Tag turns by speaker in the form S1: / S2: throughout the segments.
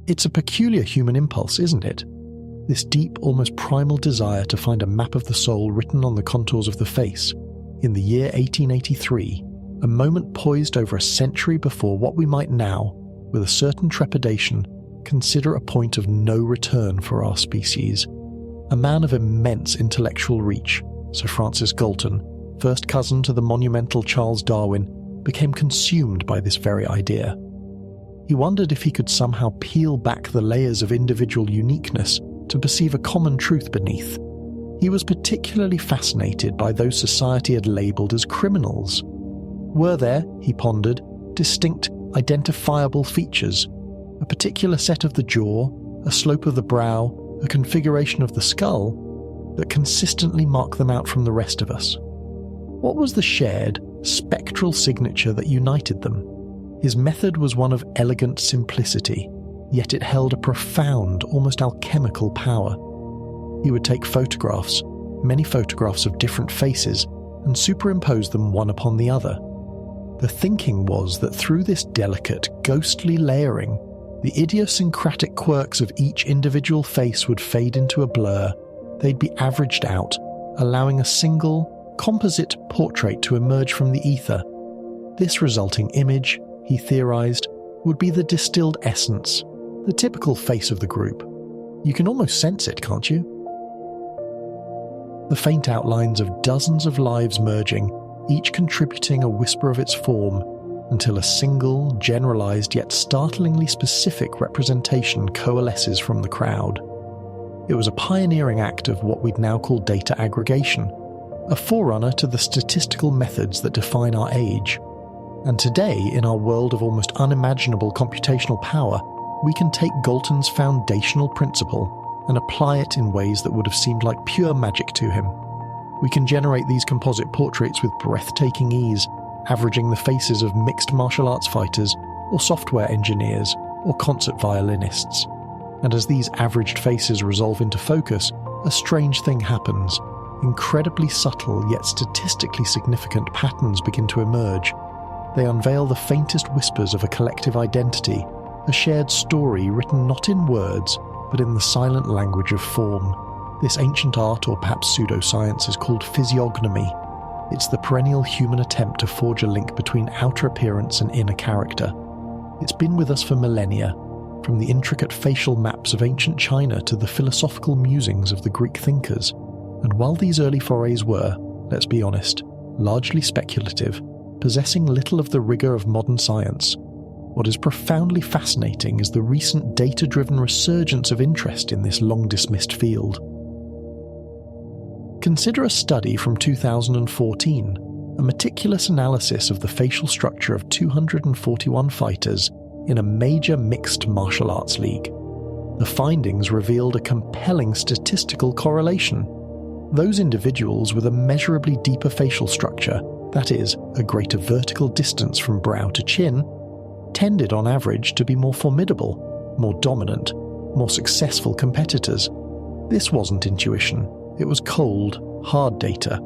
S1: It's a peculiar human impulse, isn't it? This deep, almost primal desire to find a map of the soul written on the contours of the face. In the year 1883, a moment poised over a century before what we might now, with a certain trepidation, consider a point of no return for our species. A man of immense intellectual reach, Sir Francis Galton, first cousin to the monumental Charles Darwin, became consumed by this very idea. He wondered if he could somehow peel back the layers of individual uniqueness to perceive a common truth beneath. He was particularly fascinated by those society had labelled as criminals. Were there, he pondered, distinct, identifiable features, a particular set of the jaw, a slope of the brow, a configuration of the skull, that consistently mark them out from the rest of us? What was the shared, spectral signature that united them? His method was one of elegant simplicity, yet it held a profound, almost alchemical power. He would take photographs, many photographs of different faces, and superimpose them one upon the other. The thinking was that through this delicate, ghostly layering, the idiosyncratic quirks of each individual face would fade into a blur. They'd be averaged out, allowing a single, composite portrait to emerge from the ether. This resulting image, he theorized, would be the distilled essence, the typical face of the group. You can almost sense it, can't you? The faint outlines of dozens of lives merging, each contributing a whisper of its form, until a single, generalized yet startlingly specific representation coalesces from the crowd. It was a pioneering act of what we'd now call data aggregation, a forerunner to the statistical methods that define our age. And today, in our world of almost unimaginable computational power, we can take Galton's foundational principle and apply it in ways that would have seemed like pure magic to him. We can generate these composite portraits with breathtaking ease, averaging the faces of mixed martial arts fighters, or software engineers, or concert violinists. And as these averaged faces resolve into focus, a strange thing happens. Incredibly subtle yet statistically significant patterns begin to emerge. They unveil the faintest whispers of a collective identity, a shared story written not in words, but in the silent language of form. This ancient art, or perhaps pseudoscience, is called physiognomy. It's the perennial human attempt to forge a link between outer appearance and inner character. It's been with us for millennia, from the intricate facial maps of ancient China to the philosophical musings of the Greek thinkers. And while these early forays were, let's be honest, largely speculative, possessing little of the rigor of modern science, what is profoundly fascinating is the recent data-driven resurgence of interest in this long-dismissed field. Consider a study from 2014, a meticulous analysis of the facial structure of 241 fighters in a major mixed martial arts league. The findings revealed a compelling statistical correlation. Those individuals with a measurably deeper facial structure, that is, a greater vertical distance from brow to chin, tended on average to be more formidable, more dominant, more successful competitors. This wasn't intuition, it was cold, hard data.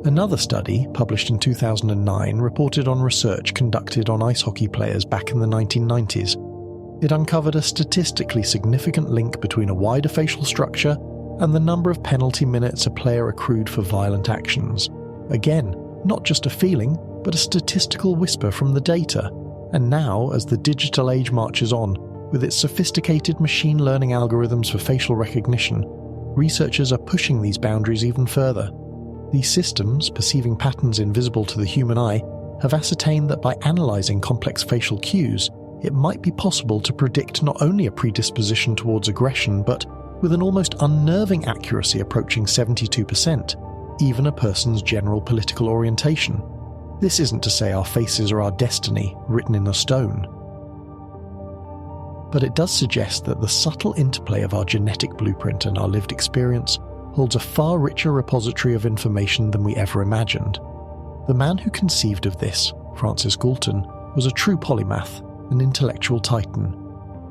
S1: Another study, published in 2009, reported on research conducted on ice hockey players back in the 1990s. It uncovered a statistically significant link between a wider facial structure and the number of penalty minutes a player accrued for violent actions. Again, not just a feeling, but a statistical whisper from the data. And now, as the digital age marches on, with its sophisticated machine learning algorithms for facial recognition, researchers are pushing these boundaries even further. These systems, perceiving patterns invisible to the human eye, have ascertained that by analysing complex facial cues, it might be possible to predict not only a predisposition towards aggression, but, with an almost unnerving accuracy approaching 72%, even a person's general political orientation. This isn't to say our faces are our destiny, written in a stone. But it does suggest that the subtle interplay of our genetic blueprint and our lived experience holds a far richer repository of information than we ever imagined. The man who conceived of this, Francis Galton, was a true polymath, an intellectual titan.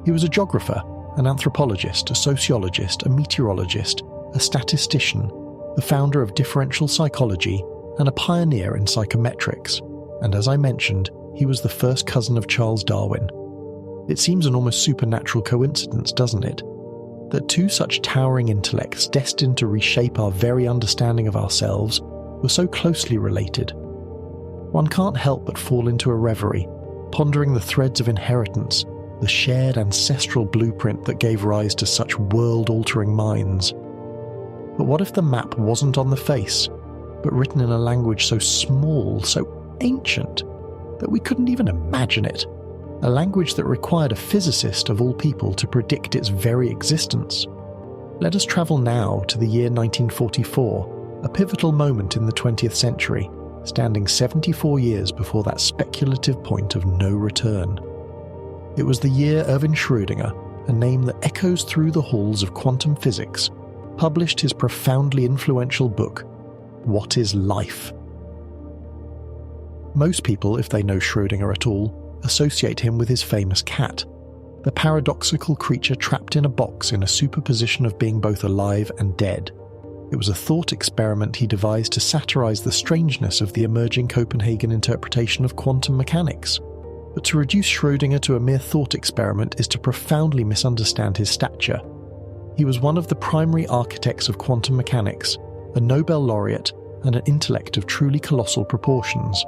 S1: He was a geographer, an anthropologist, a sociologist, a meteorologist, a statistician, the founder of differential psychology, and a pioneer in psychometrics. And as I mentioned, he was the first cousin of Charles Darwin. It seems an almost supernatural coincidence, doesn't it? That two such towering intellects destined to reshape our very understanding of ourselves were so closely related. One can't help but fall into a reverie, pondering the threads of inheritance, the shared ancestral blueprint that gave rise to such world-altering minds. But what if the map wasn't on the face, but written in a language so small, so ancient, that we couldn't even imagine it? A language that required a physicist of all people to predict its very existence. Let us travel now to the year 1944, a pivotal moment in the 20th century, standing 74 years before that speculative point of no return. It was the year Erwin Schrödinger, a name that echoes through the halls of quantum physics, published his profoundly influential book, What is Life? Most people, if they know Schrödinger at all, associate him with his famous cat, the paradoxical creature trapped in a box in a superposition of being both alive and dead. It was a thought experiment he devised to satirize the strangeness of the emerging Copenhagen interpretation of quantum mechanics. But to reduce Schrödinger to a mere thought experiment is to profoundly misunderstand his stature. He was one of the primary architects of quantum mechanics, a Nobel laureate, and an intellect of truly colossal proportions.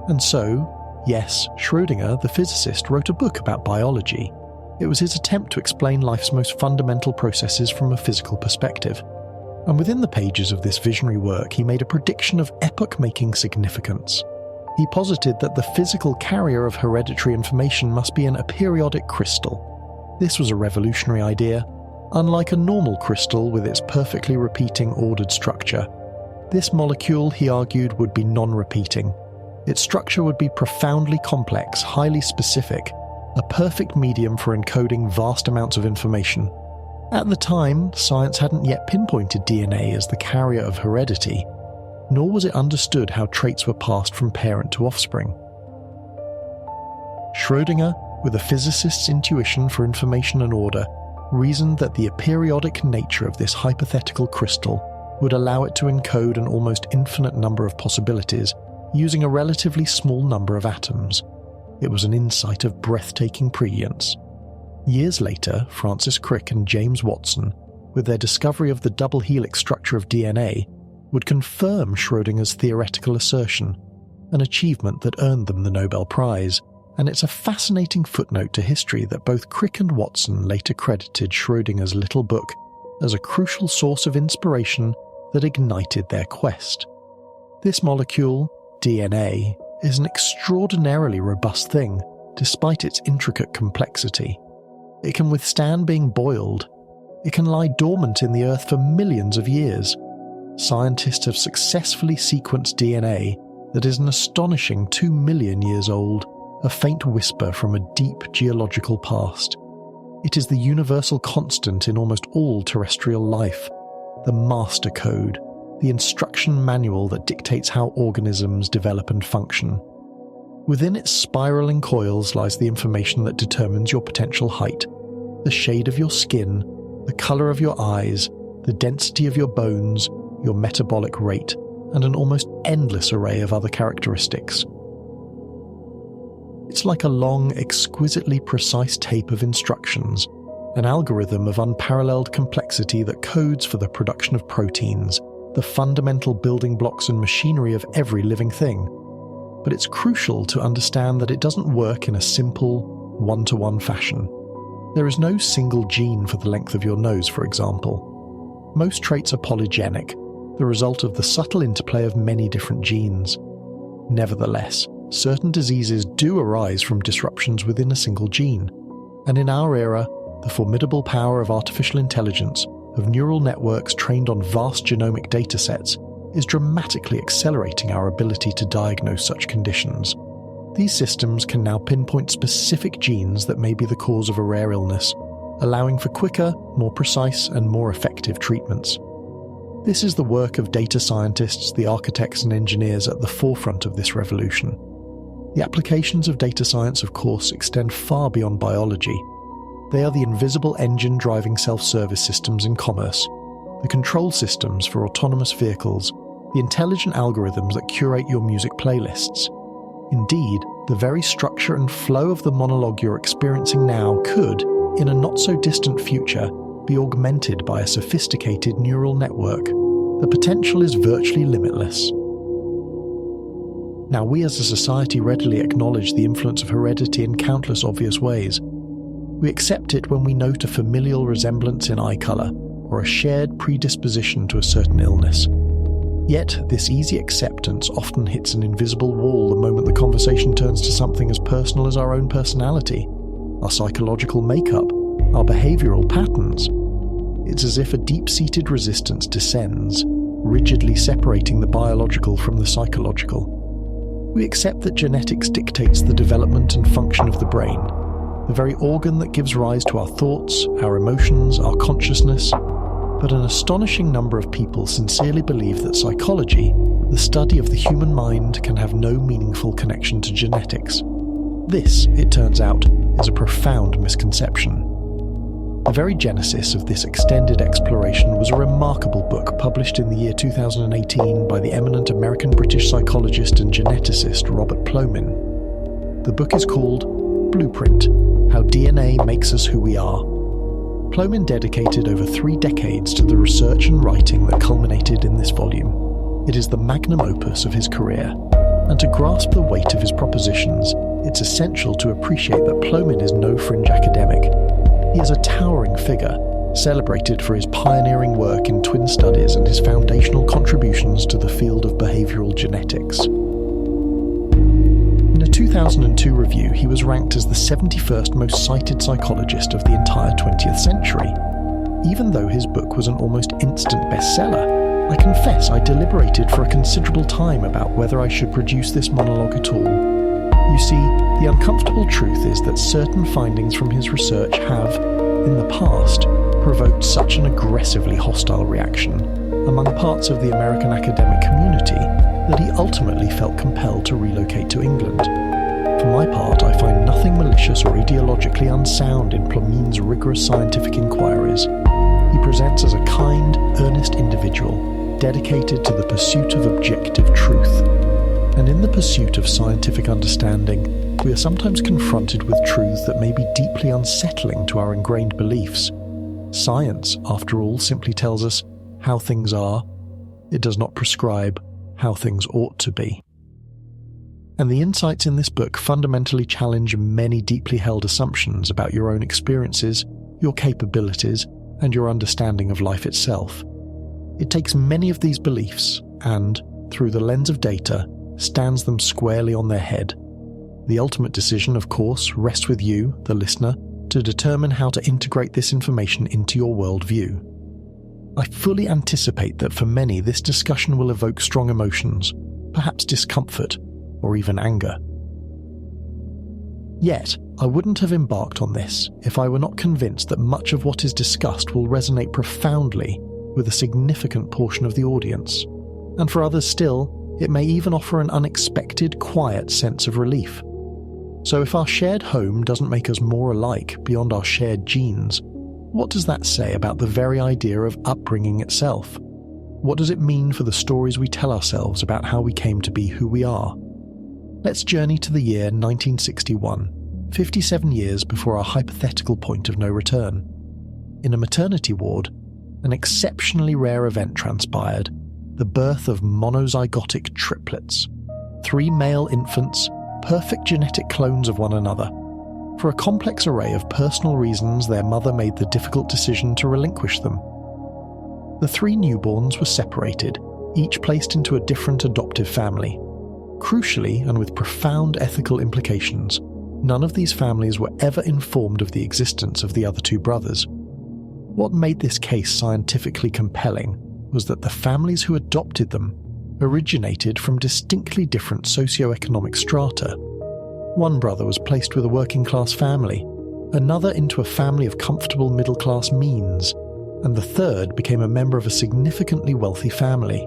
S1: And so, yes, Schrödinger, the physicist, wrote a book about biology. It was his attempt to explain life's most fundamental processes from a physical perspective. And within the pages of this visionary work, he made a prediction of epoch-making significance. He posited that the physical carrier of hereditary information must be an aperiodic crystal. This was a revolutionary idea. Unlike a normal crystal with its perfectly repeating ordered structure, this molecule, he argued, would be non-repeating. Its structure would be profoundly complex, highly specific, a perfect medium for encoding vast amounts of information. At the time, science hadn't yet pinpointed DNA as the carrier of heredity, nor was it understood how traits were passed from parent to offspring. Schrödinger, with a physicist's intuition for information and order, reasoned that the aperiodic nature of this hypothetical crystal would allow it to encode an almost infinite number of possibilities using a relatively small number of atoms. It was an insight of breathtaking brilliance. Years later, Francis Crick and James Watson, with their discovery of the double helix structure of DNA, would confirm Schrödinger's theoretical assertion, an achievement that earned them the Nobel Prize, and it's a fascinating footnote to history that both Crick and Watson later credited Schrödinger's little book as a crucial source of inspiration that ignited their quest. This molecule, DNA, is an extraordinarily robust thing, despite its intricate complexity. It can withstand being boiled. It can lie dormant in the Earth for millions of years. Scientists have successfully sequenced DNA that is an astonishing 2 million years old, a faint whisper from a deep geological past. It is the universal constant in almost all terrestrial life, the master code, the instruction manual that dictates how organisms develop and function. Within its spiraling coils lies the information that determines your potential height, the shade of your skin, the colour of your eyes, the density of your bones, your metabolic rate, and an almost endless array of other characteristics. It's like a long, exquisitely precise tape of instructions, an algorithm of unparalleled complexity that codes for the production of proteins, the fundamental building blocks and machinery of every living thing. But it's crucial to understand that it doesn't work in a simple, one-to-one fashion. There is no single gene for the length of your nose, for example. Most traits are polygenic, the result of the subtle interplay of many different genes. Nevertheless, certain diseases do arise from disruptions within a single gene, and in our era, the formidable power of artificial intelligence, of neural networks trained on vast genomic datasets, is dramatically accelerating our ability to diagnose such conditions. These systems can now pinpoint specific genes that may be the cause of a rare illness, allowing for quicker, more precise, and more effective treatments. This is the work of data scientists, the architects and engineers at the forefront of this revolution. The applications of data science, of course, extend far beyond biology. They are the invisible engine driving self-service systems in commerce, the control systems for autonomous vehicles, the intelligent algorithms that curate your music playlists. Indeed, the very structure and flow of the monologue you're experiencing now could, in a not-so-distant future, be augmented by a sophisticated neural network. The potential is virtually limitless. Now, we as a society readily acknowledge the influence of heredity in countless obvious ways. We accept it when we note a familial resemblance in eye colour, or a shared predisposition to a certain illness. Yet, this easy acceptance often hits an invisible wall the moment the conversation turns to something as personal as our own personality, our psychological makeup, our behavioural patterns. It's as if a deep-seated resistance descends, rigidly separating the biological from the psychological. We accept that genetics dictates the development and function of the brain, the very organ that gives rise to our thoughts, our emotions, our consciousness. But an astonishing number of people sincerely believe that psychology, the study of the human mind, can have no meaningful connection to genetics. This, it turns out, is a profound misconception. The very genesis of this extended exploration was a remarkable book published in the year 2018 by the eminent American-British psychologist and geneticist Robert Plomin. The book is called Blueprint: How DNA Makes Us Who We Are. Plomin dedicated over 3 decades to the research and writing that culminated in this volume. It is the magnum opus of his career, and to grasp the weight of his propositions, it's essential to appreciate that Plomin is no fringe academic. He is a towering figure, celebrated for his pioneering work in twin studies and his foundational contributions to the field of behavioural genetics. In a 2002 review, he was ranked as the 71st most cited psychologist of the entire 20th century. Even though his book was an almost instant bestseller, I confess I deliberated for a considerable time about whether I should produce this monologue at all. You see, the uncomfortable truth is that certain findings from his research have, in the past, provoked such an aggressively hostile reaction among parts of the American academic community that he ultimately felt compelled to relocate to England. For my part, I find nothing malicious or ideologically unsound in Plomin's rigorous scientific inquiries. He presents as a kind, earnest individual, dedicated to the pursuit of objective truth. And in the pursuit of scientific understanding, we are sometimes confronted with truths that may be deeply unsettling to our ingrained beliefs. Science, after all, simply tells us how things are. It does not prescribe how things ought to be. And the insights in this book fundamentally challenge many deeply held assumptions about your own experiences, your capabilities, and your understanding of life itself. It takes many of these beliefs and, through the lens of data, stands them squarely on their head. The ultimate decision, of course, rests with you, the listener, to determine how to integrate this information into your worldview. I fully anticipate that for many this discussion will evoke strong emotions, perhaps discomfort, or even anger. Yet, I wouldn't have embarked on this if I were not convinced that much of what is discussed will resonate profoundly with a significant portion of the audience, and for others still, it may even offer an unexpected, quiet sense of relief. So if our shared home doesn't make us more alike beyond our shared genes, what does that say about the very idea of upbringing itself? What does it mean for the stories we tell ourselves about how we came to be who we are? Let's journey to the year 1961, 57 years before our hypothetical point of no return. In a maternity ward, an exceptionally rare event transpired: the birth of monozygotic triplets, 3 male infants, perfect genetic clones of one another. For a complex array of personal reasons, their mother made the difficult decision to relinquish them. The 3 newborns were separated, each placed into a different adoptive family. Crucially, and with profound ethical implications, none of these families were ever informed of the existence of the other 2 brothers. What made this case scientifically compelling was that the families who adopted them originated from distinctly different socioeconomic strata. One brother was placed with a working-class family, another into a family of comfortable middle-class means, and the third became a member of a significantly wealthy family.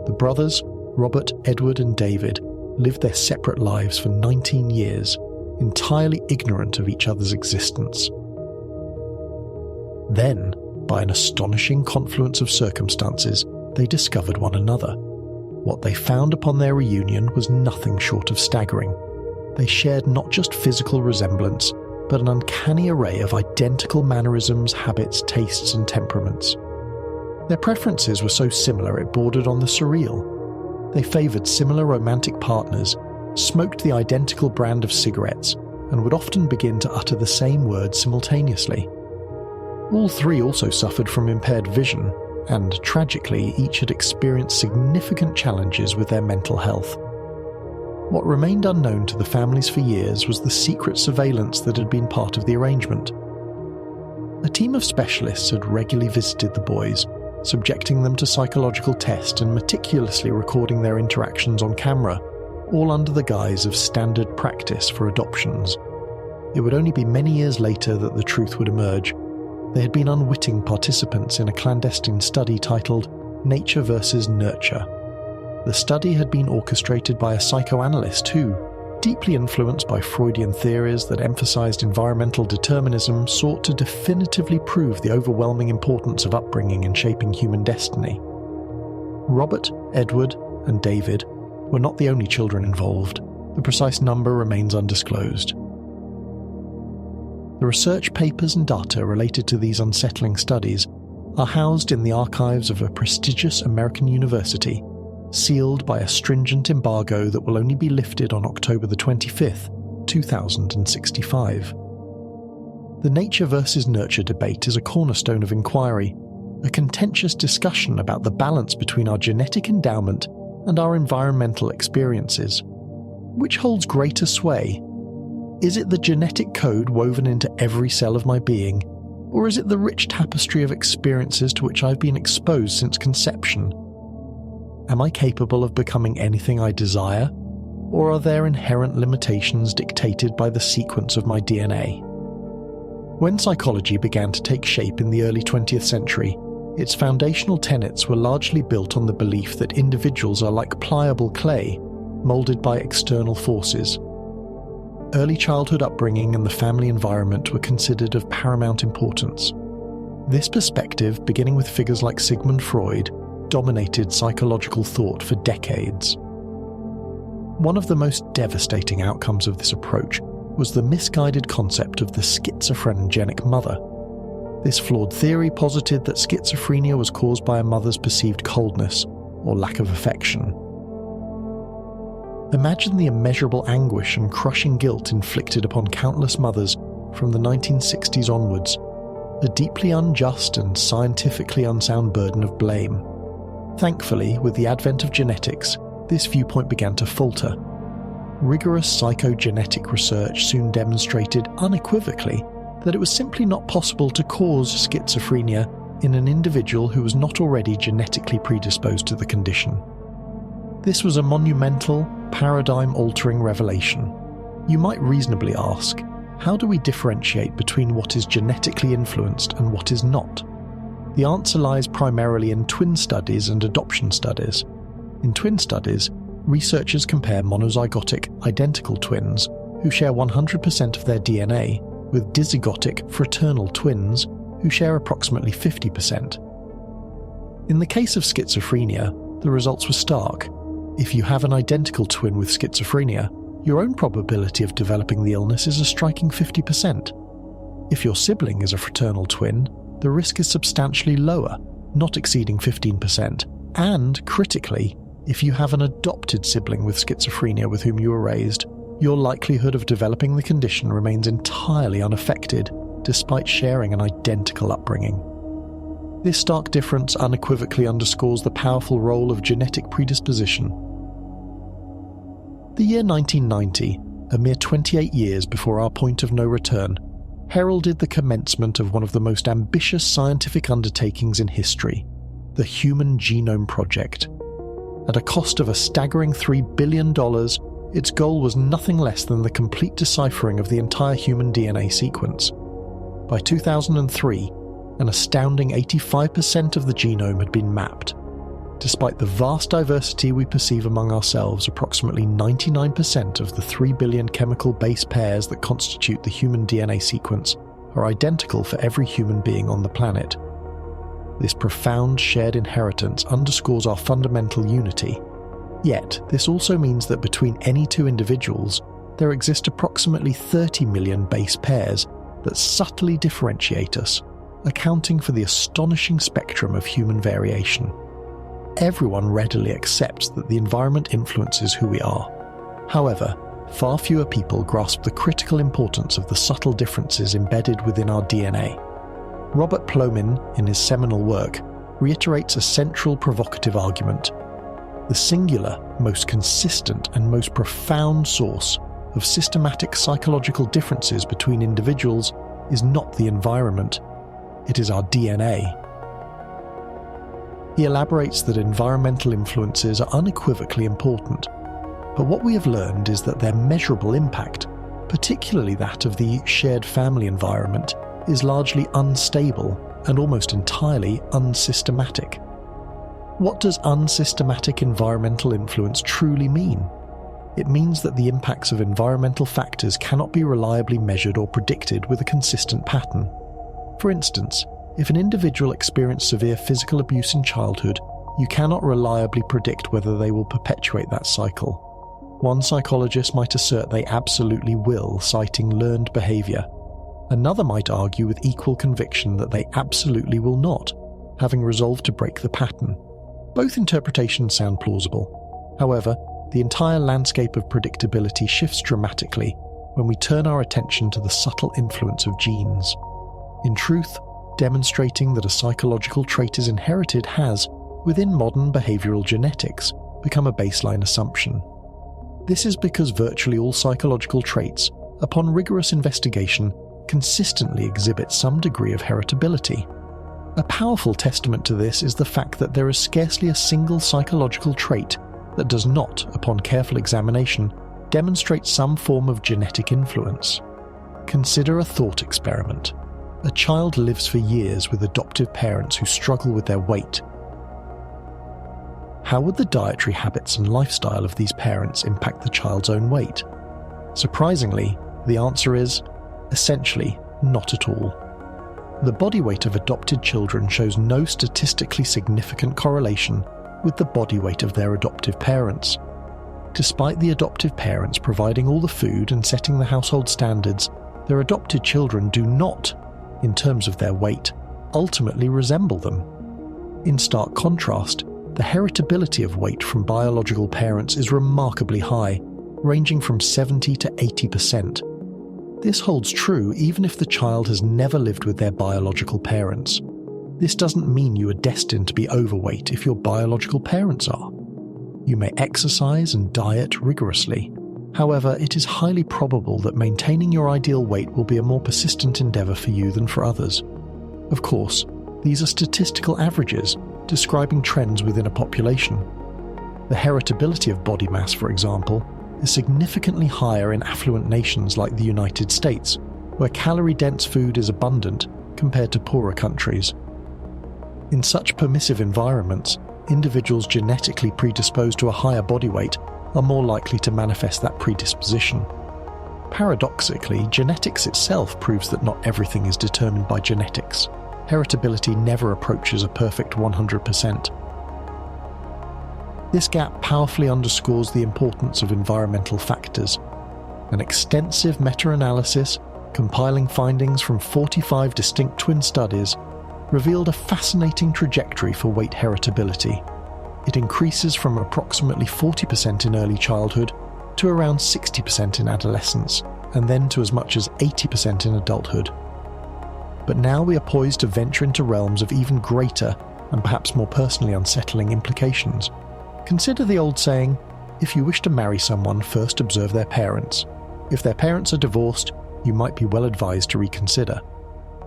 S1: The brothers, Robert, Edward, and David, lived their separate lives for 19 years, entirely ignorant of each other's existence. Then, by an astonishing confluence of circumstances, they discovered one another. What they found upon their reunion was nothing short of staggering. They shared not just physical resemblance, but an uncanny array of identical mannerisms, habits, tastes, and temperaments. Their preferences were so similar it bordered on the surreal. They favoured similar romantic partners, smoked the identical brand of cigarettes, and would often begin to utter the same words simultaneously. All three also suffered from impaired vision, and tragically each had experienced significant challenges with their mental health. What remained unknown to the families for years was the secret surveillance that had been part of the arrangement. A team of specialists had regularly visited the boys, subjecting them to psychological tests and meticulously recording their interactions on camera, all under the guise of standard practice for adoptions. It would only be many years later that the truth would emerge. They had been unwitting participants in a clandestine study titled Nature versus Nurture. The study had been orchestrated by a psychoanalyst who, deeply influenced by Freudian theories that emphasized environmental determinism, sought to definitively prove the overwhelming importance of upbringing in shaping human destiny. Robert, Edward, and David were not the only children involved. The precise number remains undisclosed. The research papers and data related to these unsettling studies are housed in the archives of a prestigious American university, sealed by a stringent embargo that will only be lifted on October the 25th, 2065. The nature versus nurture debate is a cornerstone of inquiry, a contentious discussion about the balance between our genetic endowment and our environmental experiences. Which holds greater sway? Is it the genetic code woven into every cell of my being, or is it the rich tapestry of experiences to which I've been exposed since conception? Am I capable of becoming anything I desire, or are there inherent limitations dictated by the sequence of my DNA? When psychology began to take shape in the early 20th century, its foundational tenets were largely built on the belief that individuals are like pliable clay, moulded by external forces. Early childhood upbringing and the family environment were considered of paramount importance. This perspective, beginning with figures like Sigmund Freud, dominated psychological thought for decades. One of the most devastating outcomes of this approach was the misguided concept of the schizophrenic mother. This flawed theory posited that schizophrenia was caused by a mother's perceived coldness or lack of affection. Imagine the immeasurable anguish and crushing guilt inflicted upon countless mothers from the 1960s onwards, a deeply unjust and scientifically unsound burden of blame. Thankfully, with the advent of genetics, this viewpoint began to falter. Rigorous psychogenetic research soon demonstrated unequivocally that it was simply not possible to cause schizophrenia in an individual who was not already genetically predisposed to the condition. This was a monumental, paradigm-altering revelation. You might reasonably ask, how do we differentiate between what is genetically influenced and what is not? The answer lies primarily in twin studies and adoption studies. In twin studies, researchers compare monozygotic identical twins who share 100% of their DNA with dizygotic fraternal twins who share approximately 50%. In the case of schizophrenia, the results were stark. If you have an identical twin with schizophrenia, your own probability of developing the illness is a striking 50%. If your sibling is a fraternal twin, the risk is substantially lower, not exceeding 15%. And, critically, if you have an adopted sibling with schizophrenia with whom you were raised, your likelihood of developing the condition remains entirely unaffected, despite sharing an identical upbringing. This stark difference unequivocally underscores the powerful role of genetic predisposition. The year 1990, a mere 28 years before our point of no return, heralded the commencement of one of the most ambitious scientific undertakings in history, the Human Genome Project. At a cost of a staggering $3 billion, its goal was nothing less than the complete deciphering of the entire human DNA sequence. By 2003, an astounding 85% of the genome had been mapped. Despite the vast diversity we perceive among ourselves, approximately 99% of the 3 billion chemical base pairs that constitute the human DNA sequence are identical for every human being on the planet. This profound shared inheritance underscores our fundamental unity. Yet, this also means that between any two individuals, there exist approximately 30 million base pairs that subtly differentiate us, accounting for the astonishing spectrum of human variation. Everyone readily accepts that the environment influences who we are. However, far fewer people grasp the critical importance of the subtle differences embedded within our DNA. Robert Plomin, in his seminal work, reiterates a central provocative argument. The singular, most consistent and most profound source of systematic psychological differences between individuals is not the environment, it is our DNA. He elaborates that environmental influences are unequivocally important, but what we have learned is that their measurable impact, particularly that of the shared family environment, is largely unstable and almost entirely unsystematic. What does unsystematic environmental influence truly mean? It means that the impacts of environmental factors cannot be reliably measured or predicted with a consistent pattern. For instance, if an individual experienced severe physical abuse in childhood, you cannot reliably predict whether they will perpetuate that cycle. One psychologist might assert they absolutely will, citing learned behavior. Another might argue with equal conviction that they absolutely will not, having resolved to break the pattern. Both interpretations sound plausible. However, the entire landscape of predictability shifts dramatically when we turn our attention to the subtle influence of genes. In truth, demonstrating that a psychological trait is inherited has, within modern behavioral genetics, become a baseline assumption. This is because virtually all psychological traits, upon rigorous investigation, consistently exhibit some degree of heritability. A powerful testament to this is the fact that there is scarcely a single psychological trait that does not, upon careful examination, demonstrate some form of genetic influence. Consider a thought experiment. A child lives for years with adoptive parents who struggle with their weight. How would the dietary habits and lifestyle of these parents impact the child's own weight? Surprisingly, the answer is, essentially, not at all. The body weight of adopted children shows no statistically significant correlation with the body weight of their adoptive parents. Despite the adoptive parents providing all the food and setting the household standards, their adopted children do not, in terms of their weight, ultimately resemble them. In stark contrast, the heritability of weight from biological parents is remarkably high, ranging from 70 to 80%. This holds true even if the child has never lived with their biological parents. This doesn't mean you are destined to be overweight if your biological parents are. You may exercise and diet rigorously. However, it is highly probable that maintaining your ideal weight will be a more persistent endeavour for you than for others. Of course, these are statistical averages describing trends within a population. The heritability of body mass, for example, is significantly higher in affluent nations like the United States, where calorie-dense food is abundant compared to poorer countries. In such permissive environments, individuals genetically predisposed to a higher body weight are more likely to manifest that predisposition. Paradoxically, genetics itself proves that not everything is determined by genetics. Heritability never approaches a perfect 100%. This gap powerfully underscores the importance of environmental factors. An extensive meta-analysis, compiling findings from 45 distinct twin studies, revealed a fascinating trajectory for weight heritability. It increases from approximately 40% in early childhood to around 60% in adolescence, and then to as much as 80% in adulthood. But now we are poised to venture into realms of even greater and perhaps more personally unsettling implications. Consider the old saying, if you wish to marry someone, first observe their parents. If their parents are divorced, you might be well advised to reconsider.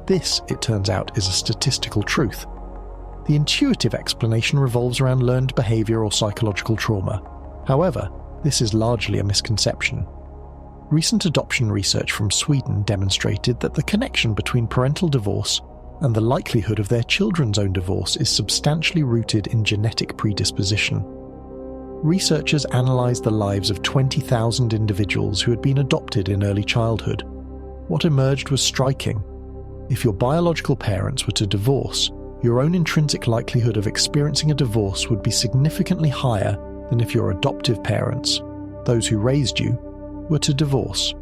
S1: This, it turns out, is a statistical truth. The intuitive explanation revolves around learned behavior or psychological trauma. However, this is largely a misconception. Recent adoption research from Sweden demonstrated that the connection between parental divorce and the likelihood of their children's own divorce is substantially rooted in genetic predisposition. Researchers analysed the lives of 20,000 individuals who had been adopted in early childhood. What emerged was striking. If your biological parents were to divorce, your own intrinsic likelihood of experiencing a divorce would be significantly higher than if your adoptive parents, those who raised you, were to divorce.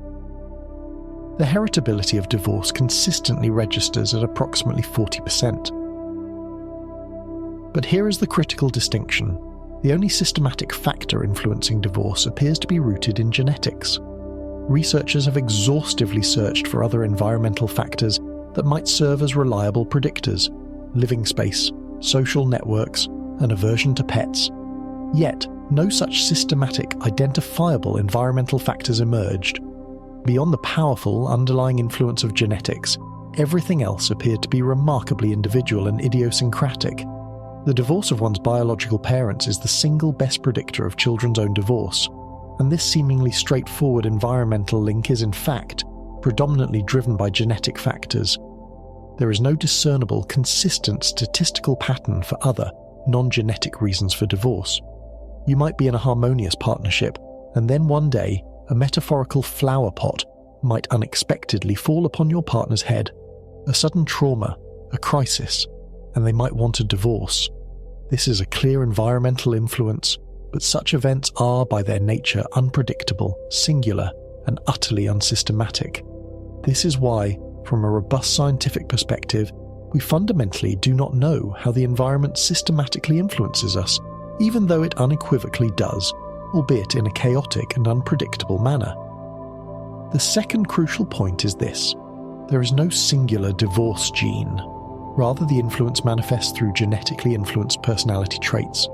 S1: The heritability of divorce consistently registers at approximately 40%. But here is the critical distinction. The only systematic factor influencing divorce appears to be rooted in genetics. Researchers have exhaustively searched for other environmental factors that might serve as reliable predictors: living space, social networks, and aversion to pets. Yet, no such systematic, identifiable environmental factors emerged. Beyond the powerful underlying influence of genetics, everything else appeared to be remarkably individual and idiosyncratic. The divorce of one's biological parents is the single best predictor of children's own divorce, and this seemingly straightforward environmental link is in fact predominantly driven by genetic factors. There is no discernible, consistent statistical pattern for other, non-genetic reasons for divorce. You might be in a harmonious partnership, and then one day, a metaphorical flower pot might unexpectedly fall upon your partner's head, a sudden trauma, a crisis, and they might want a divorce. This is a clear environmental influence, but such events are by their nature unpredictable, singular, and utterly unsystematic. This is why, from a robust scientific perspective, we fundamentally do not know how the environment systematically influences us, even though it unequivocally does, albeit in a chaotic and unpredictable manner. The second crucial point is this: there is no singular divorce gene. Rather, the influence manifests through genetically influenced personality traits.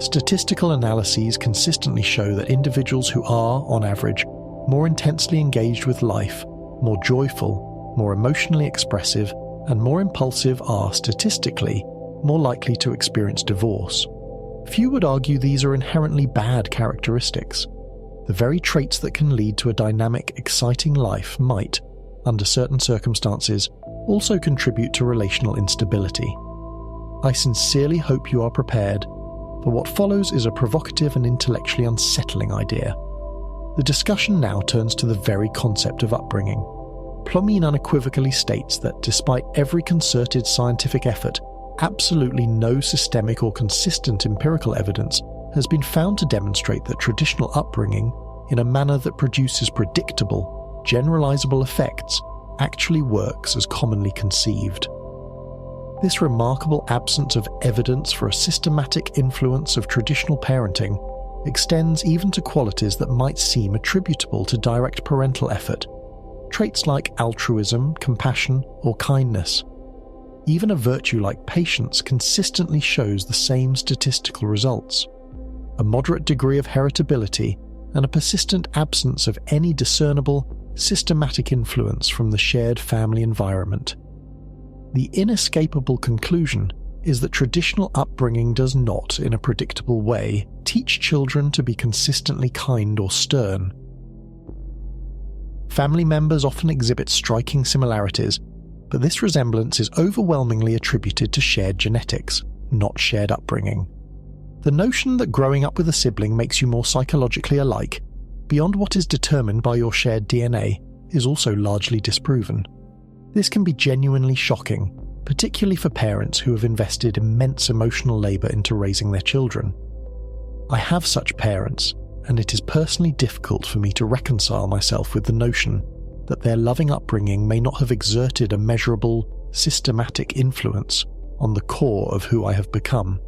S1: Statistical analyses consistently show that individuals who are, on average, more intensely engaged with life, more joyful, more emotionally expressive, and more impulsive are, statistically, more likely to experience divorce. Few would argue these are inherently bad characteristics. The very traits that can lead to a dynamic, exciting life might, under certain circumstances, also contribute to relational instability. I sincerely hope you are prepared, for what follows is a provocative and intellectually unsettling idea. The discussion now turns to the very concept of upbringing. Plomine unequivocally states that despite every concerted scientific effort, absolutely no systemic or consistent empirical evidence has been found to demonstrate that traditional upbringing, in a manner that produces predictable, generalizable effects, actually works as commonly conceived. This remarkable absence of evidence for a systematic influence of traditional parenting extends even to qualities that might seem attributable to direct parental effort, traits like altruism, compassion, or kindness. Even a virtue like patience consistently shows the same statistical results: a moderate degree of heritability and a persistent absence of any discernible, systematic influence from the shared family environment. The inescapable conclusion is that traditional upbringing does not, in a predictable way, teach children to be consistently kind or stern. Family members often exhibit striking similarities, but this resemblance is overwhelmingly attributed to shared genetics, not shared upbringing. The notion that growing up with a sibling makes you more psychologically alike, beyond what is determined by your shared DNA, is also largely disproven. This can be genuinely shocking, particularly for parents who have invested immense emotional labour into raising their children. I have such parents, and it is personally difficult for me to reconcile myself with the notion that their loving upbringing may not have exerted a measurable, systematic influence on the core of who I have become.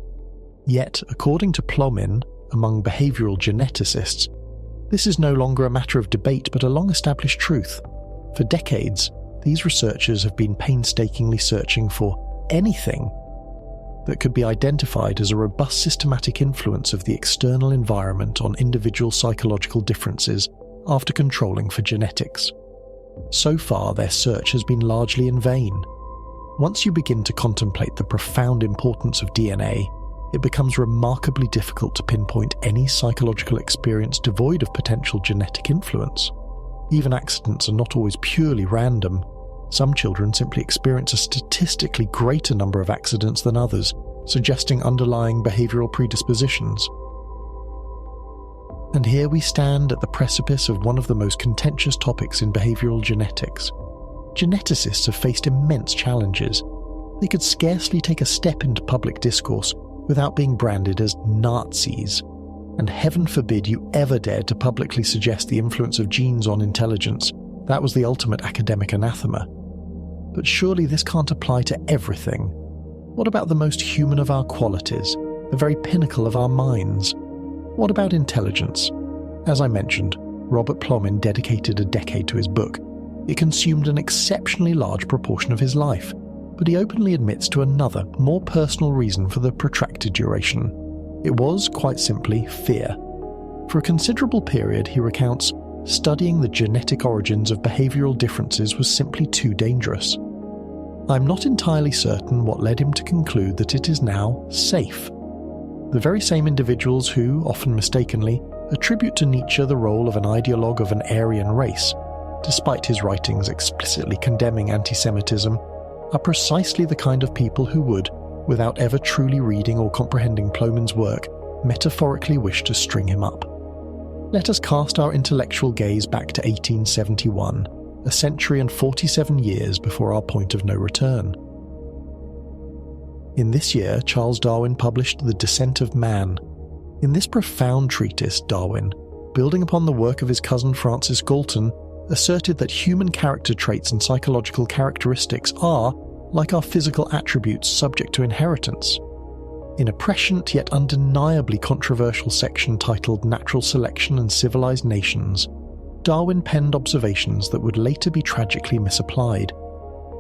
S1: Yet, according to Plomine, among behavioural geneticists, this is no longer a matter of debate but a long-established truth. For decades, these researchers have been painstakingly searching for anything that could be identified as a robust systematic influence of the external environment on individual psychological differences after controlling for genetics. So far, their search has been largely in vain. Once you begin to contemplate the profound importance of DNA, it becomes remarkably difficult to pinpoint any psychological experience devoid of potential genetic influence. Even accidents are not always purely random. Some children simply experience a statistically greater number of accidents than others, suggesting underlying behavioural predispositions. And here we stand at the precipice of one of the most contentious topics in behavioural genetics. Geneticists have faced immense challenges. They could scarcely take a step into public discourse without being branded as Nazis. And heaven forbid you ever dared to publicly suggest the influence of genes on intelligence. That was the ultimate academic anathema. But surely this can't apply to everything. What about the most human of our qualities, the very pinnacle of our minds? What about intelligence? As I mentioned, Robert Plomin dedicated a decade to his book. It consumed an exceptionally large proportion of his life, but he openly admits to another, more personal reason for the protracted duration. It was, quite simply, fear. For a considerable period, he recounts, studying the genetic origins of behavioural differences was simply too dangerous. I'm not entirely certain what led him to conclude that it is now safe. The very same individuals who, often mistakenly, attribute to Nietzsche the role of an ideologue of an Aryan race, despite his writings explicitly condemning anti-Semitism, are precisely the kind of people who would, without ever truly reading or comprehending Plomin's work, metaphorically wish to string him up. Let us cast our intellectual gaze back to 1871, a century and 47 years before our point of no return. In this year, Charles Darwin published The Descent of Man. In this profound treatise, Darwin, building upon the work of his cousin Francis Galton, asserted that human character traits and psychological characteristics are, like our physical attributes, subject to inheritance. In a prescient yet undeniably controversial section titled Natural Selection and Civilized Nations, Darwin penned observations that would later be tragically misapplied.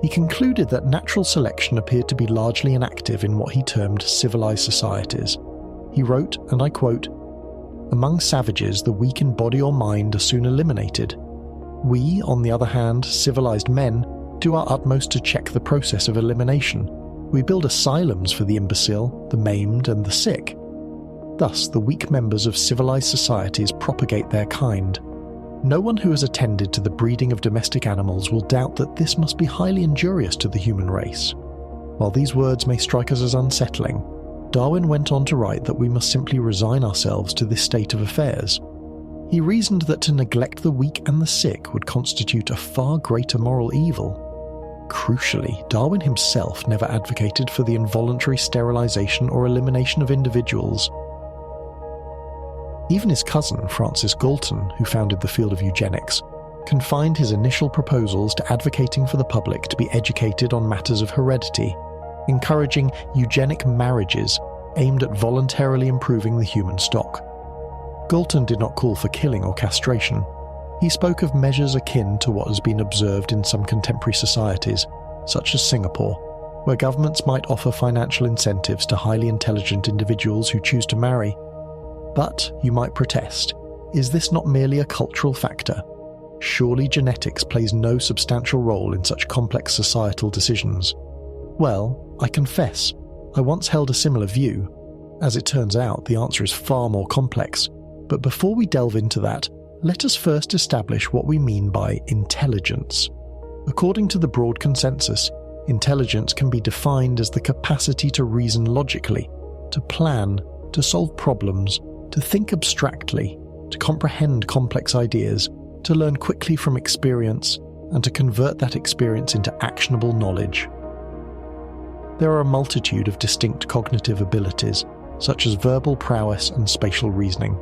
S1: He concluded that natural selection appeared to be largely inactive in what he termed civilized societies. He wrote, and I quote, "Among savages, the weak in body or mind are soon eliminated. We, on the other hand, civilized men, do our utmost to check the process of elimination. We build asylums for the imbecile, the maimed, and the sick. Thus, the weak members of civilized societies propagate their kind. No one who has attended to the breeding of domestic animals will doubt that this must be highly injurious to the human race." While these words may strike us as unsettling, Darwin went on to write that we must simply resign ourselves to this state of affairs. He reasoned that to neglect the weak and the sick would constitute a far greater moral evil. Crucially, Darwin himself never advocated for the involuntary sterilization or elimination of individuals. Even his cousin, Francis Galton, who founded the field of eugenics, confined his initial proposals to advocating for the public to be educated on matters of heredity, encouraging eugenic marriages aimed at voluntarily improving the human stock. Galton did not call for killing or castration. He spoke of measures akin to what has been observed in some contemporary societies, such as Singapore, where governments might offer financial incentives to highly intelligent individuals who choose to marry. But, you might protest, is this not merely a cultural factor? Surely genetics plays no substantial role in such complex societal decisions. Well, I confess, I once held a similar view. As it turns out, the answer is far more complex. But before we delve into that, let us first establish what we mean by intelligence. According to the broad consensus, intelligence can be defined as the capacity to reason logically, to plan, to solve problems, to think abstractly, to comprehend complex ideas, to learn quickly from experience, and to convert that experience into actionable knowledge. There are a multitude of distinct cognitive abilities, such as verbal prowess and spatial reasoning.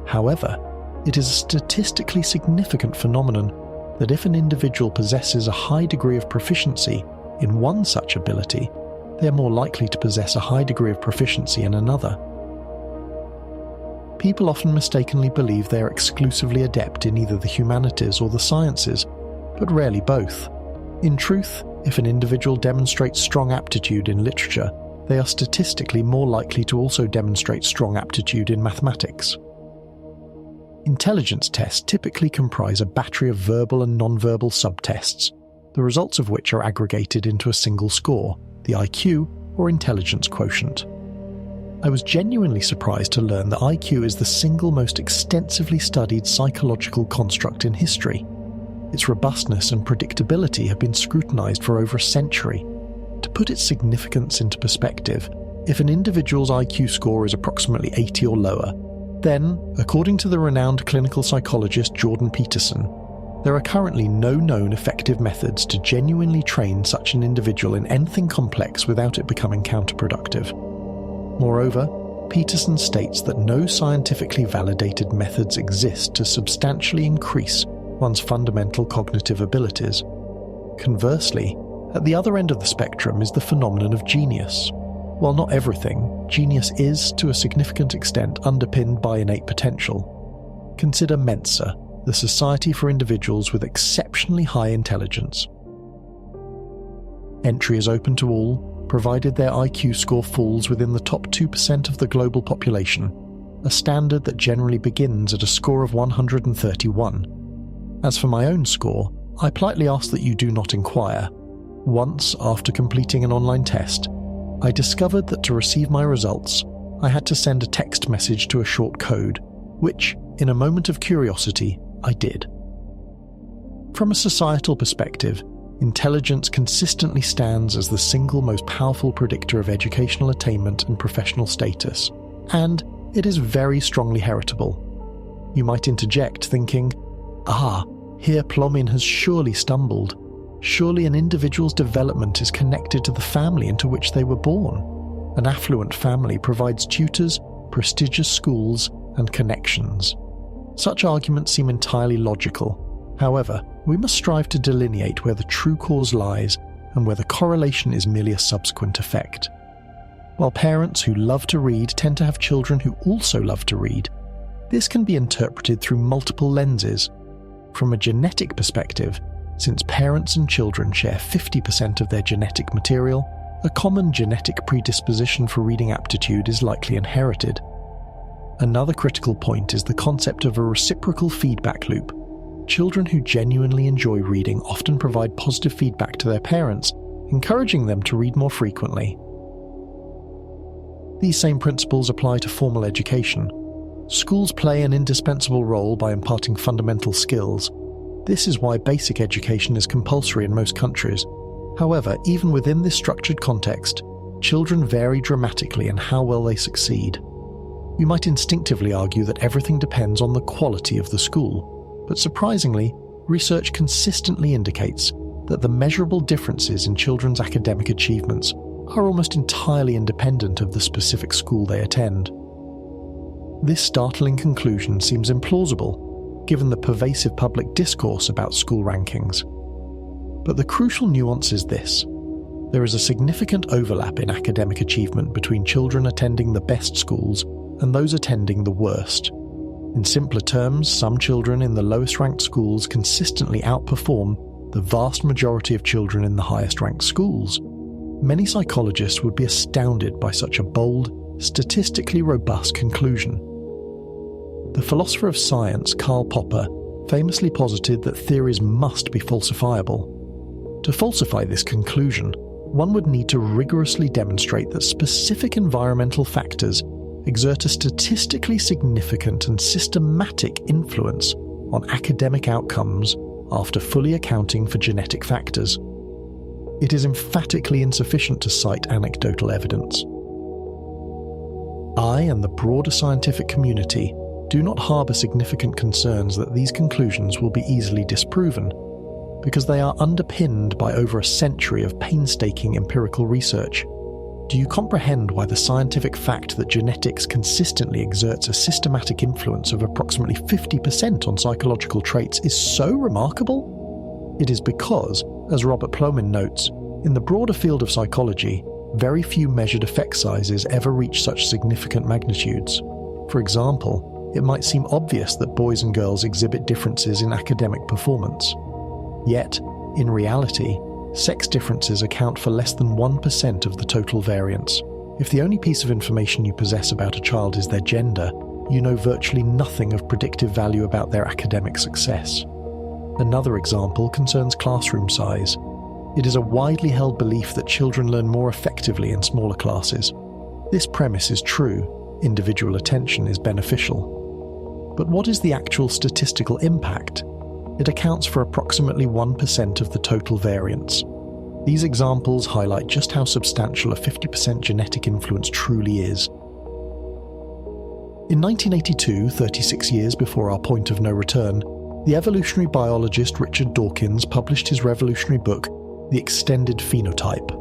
S1: However, it is a statistically significant phenomenon that if an individual possesses a high degree of proficiency in one such ability, they are more likely to possess a high degree of proficiency in another. People often mistakenly believe they are exclusively adept in either the humanities or the sciences, but rarely both. In truth, if an individual demonstrates strong aptitude in literature, they are statistically more likely to also demonstrate strong aptitude in mathematics. Intelligence tests typically comprise a battery of verbal and non-verbal subtests, the results of which are aggregated into a single score, the IQ, or intelligence quotient. I was genuinely surprised to learn that IQ is the single most extensively studied psychological construct in history. Its robustness and predictability have been scrutinized for over a century. To put its significance into perspective, if an individual's IQ score is approximately 80 or lower, then, according to the renowned clinical psychologist Jordan Peterson, there are currently no known effective methods to genuinely train such an individual in anything complex without it becoming counterproductive. Moreover, Peterson states that no scientifically validated methods exist to substantially increase one's fundamental cognitive abilities. Conversely, at the other end of the spectrum is the phenomenon of genius. While not everything, genius is, to a significant extent, underpinned by innate potential. Consider Mensa, the Society for Individuals with Exceptionally High Intelligence. Entry is open to all, provided their IQ score falls within the top 2% of the global population, a standard that generally begins at a score of 131. As for my own score, I politely ask that you do not inquire. Once, after completing an online test, I discovered that to receive my results, I had to send a text message to a short code, which, in a moment of curiosity, I did. From a societal perspective, intelligence consistently stands as the single most powerful predictor of educational attainment and professional status, and it is very strongly heritable. You might interject thinking, here Plomin has surely stumbled. Surely an individual's development is connected to the family into which they were born. An affluent family provides tutors, prestigious schools, and connections. Such arguments seem entirely logical. However, we must strive to delineate where the true cause lies and where the correlation is merely a subsequent effect. While parents who love to read tend to have children who also love to read, this can be interpreted through multiple lenses. From a genetic perspective, since parents and children share 50% of their genetic material, a common genetic predisposition for reading aptitude is likely inherited. Another critical point is the concept of a reciprocal feedback loop. Children who genuinely enjoy reading often provide positive feedback to their parents, encouraging them to read more frequently. These same principles apply to formal education. Schools play an indispensable role by imparting fundamental skills. This is why basic education is compulsory in most countries. However, even within this structured context, children vary dramatically in how well they succeed. You might instinctively argue that everything depends on the quality of the school, but surprisingly, research consistently indicates that the measurable differences in children's academic achievements are almost entirely independent of the specific school they attend. This startling conclusion seems implausible, given the pervasive public discourse about school rankings. But the crucial nuance is this: there is a significant overlap in academic achievement between children attending the best schools and those attending the worst. In simpler terms, some children in the lowest-ranked schools consistently outperform the vast majority of children in the highest-ranked schools. Many psychologists would be astounded by such a bold, statistically robust conclusion. The philosopher of science Karl Popper famously posited that theories must be falsifiable. To falsify this conclusion, one would need to rigorously demonstrate that specific environmental factors exert a statistically significant and systematic influence on academic outcomes after fully accounting for genetic factors. It is emphatically insufficient to cite anecdotal evidence. I and the broader scientific community do not harbour significant concerns that these conclusions will be easily disproven, because they are underpinned by over a century of painstaking empirical research. Do you comprehend why the scientific fact that genetics consistently exerts a systematic influence of approximately 50% on psychological traits is so remarkable? It is because, as Robert Plomin notes, in the broader field of psychology, very few measured effect sizes ever reach such significant magnitudes. For example, it might seem obvious that boys and girls exhibit differences in academic performance. Yet, in reality, sex differences account for less than 1% of the total variance. If the only piece of information you possess about a child is their gender, you know virtually nothing of predictive value about their academic success. Another example concerns classroom size. It is a widely held belief that children learn more effectively in smaller classes. This premise is true. Individual attention is beneficial. But what is the actual statistical impact? It accounts for approximately 1% of the total variance. These examples highlight just how substantial a 50% genetic influence truly is. In 1982, 36 years before our point of no return, the evolutionary biologist Richard Dawkins published his revolutionary book, The Extended Phenotype.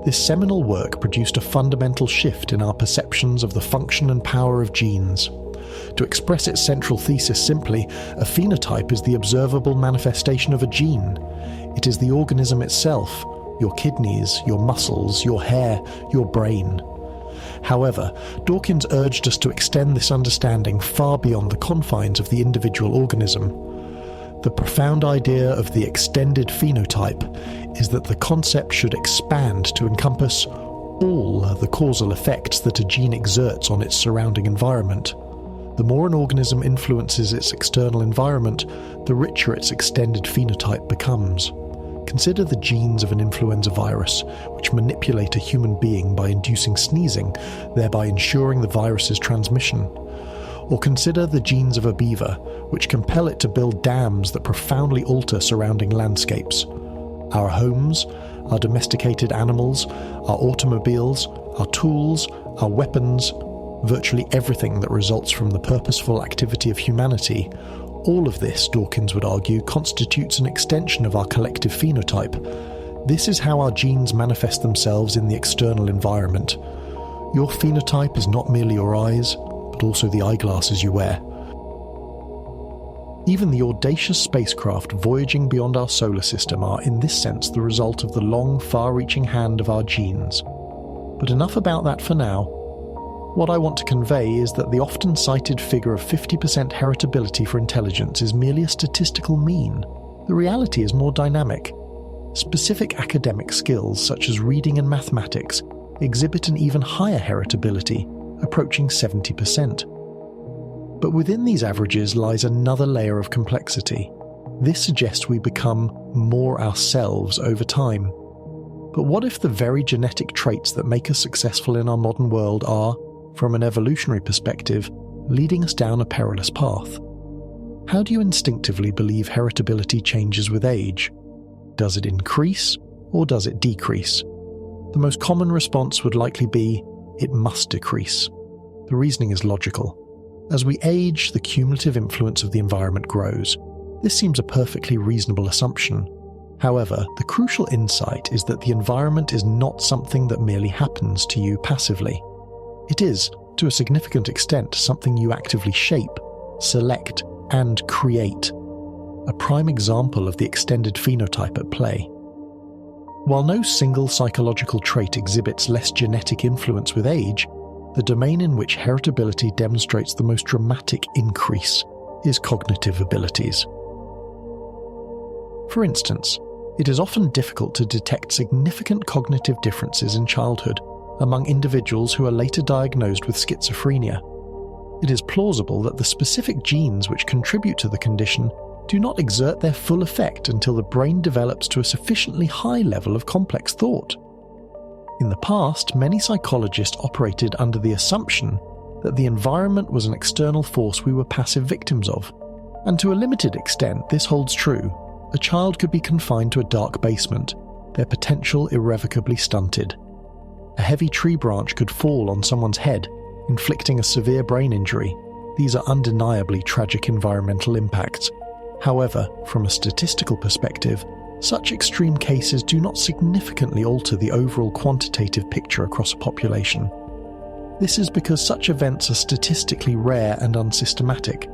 S1: This seminal work produced a fundamental shift in our perceptions of the function and power of genes. To express its central thesis simply, a phenotype is the observable manifestation of a gene. It is the organism itself, your kidneys, your muscles, your hair, your brain. However, Dawkins urged us to extend this understanding far beyond the confines of the individual organism. The profound idea of the extended phenotype is that the concept should expand to encompass all the causal effects that a gene exerts on its surrounding environment. The more an organism influences its external environment, the richer its extended phenotype becomes. Consider the genes of an influenza virus, which manipulate a human being by inducing sneezing, thereby ensuring the virus's transmission. Or consider the genes of a beaver, which compel it to build dams that profoundly alter surrounding landscapes. Our homes, our domesticated animals, our automobiles, our tools, our weapons, virtually everything that results from the purposeful activity of humanity, all of this, Dawkins would argue, constitutes an extension of our collective phenotype. This is how our genes manifest themselves in the external environment. Your phenotype is not merely your eyes, but also the eyeglasses you wear. Even the audacious spacecraft voyaging beyond our solar system are, in this sense, the result of the long, far-reaching hand of our genes. But enough about that for now. What I want to convey is that the often cited figure of 50% heritability for intelligence is merely a statistical mean. The reality is more dynamic. Specific academic skills, such as reading and mathematics, exhibit an even higher heritability, approaching 70%. But within these averages lies another layer of complexity. This suggests we become more ourselves over time. But what if the very genetic traits that make us successful in our modern world are, from an evolutionary perspective, leading us down a perilous path? How do you instinctively believe heritability changes with age? Does it increase or does it decrease? The most common response would likely be, it must decrease. The reasoning is logical. As we age, the cumulative influence of the environment grows. This seems a perfectly reasonable assumption. However, the crucial insight is that the environment is not something that merely happens to you passively. It is, to a significant extent, something you actively shape, select, and create. A prime example of the extended phenotype at play. While no single psychological trait exhibits less genetic influence with age, the domain in which heritability demonstrates the most dramatic increase is cognitive abilities. For instance, it is often difficult to detect significant cognitive differences in childhood among individuals who are later diagnosed with schizophrenia. It is plausible that the specific genes which contribute to the condition do not exert their full effect until the brain develops to a sufficiently high level of complex thought. In the past, many psychologists operated under the assumption that the environment was an external force we were passive victims of. And to a limited extent, this holds true. A child could be confined to a dark basement, their potential irrevocably stunted. A heavy tree branch could fall on someone's head, inflicting a severe brain injury. These are undeniably tragic environmental impacts. However, from a statistical perspective, such extreme cases do not significantly alter the overall quantitative picture across a population. This is because such events are statistically rare and unsystematic.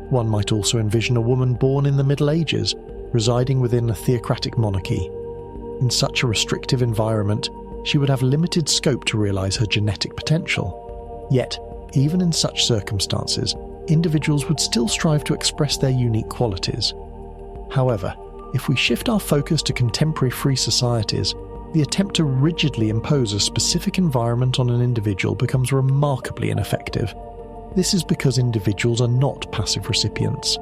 S1: One might also envision a woman born in the Middle Ages, residing within a theocratic monarchy. In such a restrictive environment, she would have limited scope to realize her genetic potential. Yet, even in such circumstances, individuals would still strive to express their unique qualities. However, if we shift our focus to contemporary free societies, the attempt to rigidly impose a specific environment on an individual becomes remarkably ineffective. This is because individuals are not passive recipients.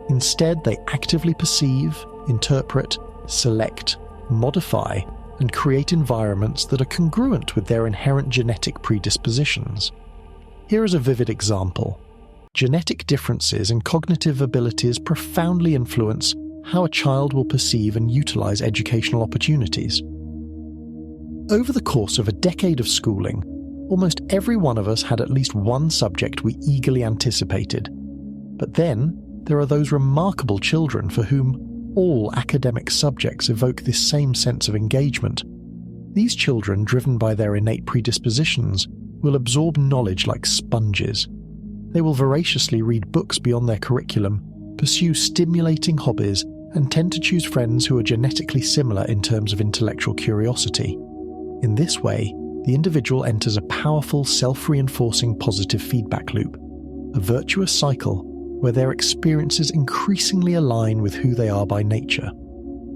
S1: Instead, they actively perceive, interpret, select, modify, and create environments that are congruent with their inherent genetic predispositions. Here is a vivid example. Genetic differences in cognitive abilities profoundly influence how a child will perceive and utilize educational opportunities. Over the course of a decade of schooling, almost every one of us had at least one subject we eagerly anticipated. But then, there are those remarkable children for whom, all academic subjects evoke this same sense of engagement. These children, driven by their innate predispositions, will absorb knowledge like sponges. They will voraciously read books beyond their curriculum, pursue stimulating hobbies, and tend to choose friends who are genetically similar in terms of intellectual curiosity. In this way, the individual enters a powerful, self-reinforcing positive feedback loop, a virtuous cycle where their experiences increasingly align with who they are by nature.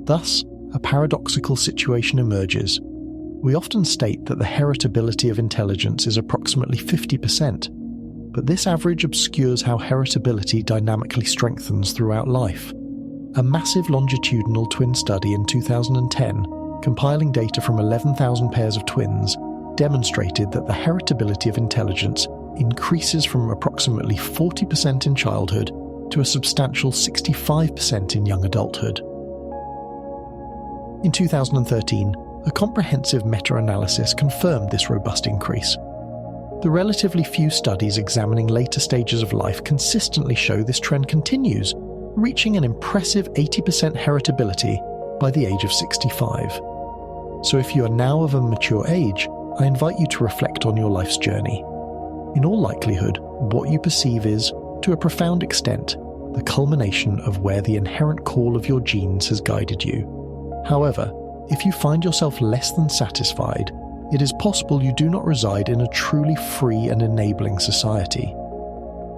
S1: Thus, a paradoxical situation emerges. We often state that the heritability of intelligence is approximately 50%, but this average obscures how heritability dynamically strengthens throughout life. A massive longitudinal twin study in 2010, compiling data from 11,000 pairs of twins, demonstrated that the heritability of intelligence increases from approximately 40% in childhood to a substantial 65% in young adulthood. In 2013, a comprehensive meta-analysis confirmed this robust increase. The relatively few studies examining later stages of life consistently show this trend continues, reaching an impressive 80% heritability by the age of 65. So if you are now of a mature age, I invite you to reflect on your life's journey. In all likelihood, what you perceive is, to a profound extent, the culmination of where the inherent call of your genes has guided you. However, if you find yourself less than satisfied, it is possible you do not reside in a truly free and enabling society.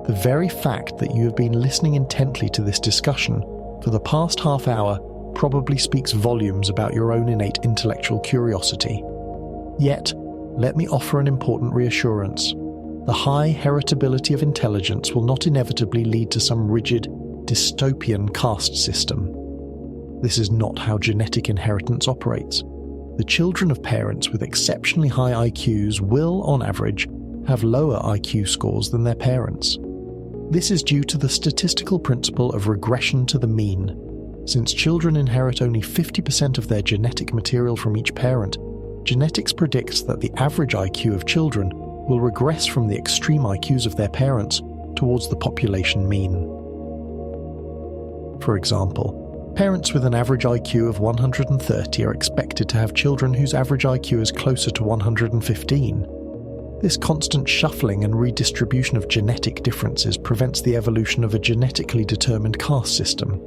S1: The very fact that you have been listening intently to this discussion for the past half hour probably speaks volumes about your own innate intellectual curiosity. Yet, let me offer an important reassurance. The high heritability of intelligence will not inevitably lead to some rigid, dystopian caste system. This is not how genetic inheritance operates. The children of parents with exceptionally high IQs will, on average, have lower IQ scores than their parents. This is due to the statistical principle of regression to the mean. Since children inherit only 50% of their genetic material from each parent, genetics predicts that the average IQ of children will regress from the extreme IQs of their parents towards the population mean. For example, parents with an average IQ of 130 are expected to have children whose average IQ is closer to 115. This constant shuffling and redistribution of genetic differences prevents the evolution of a genetically determined caste system.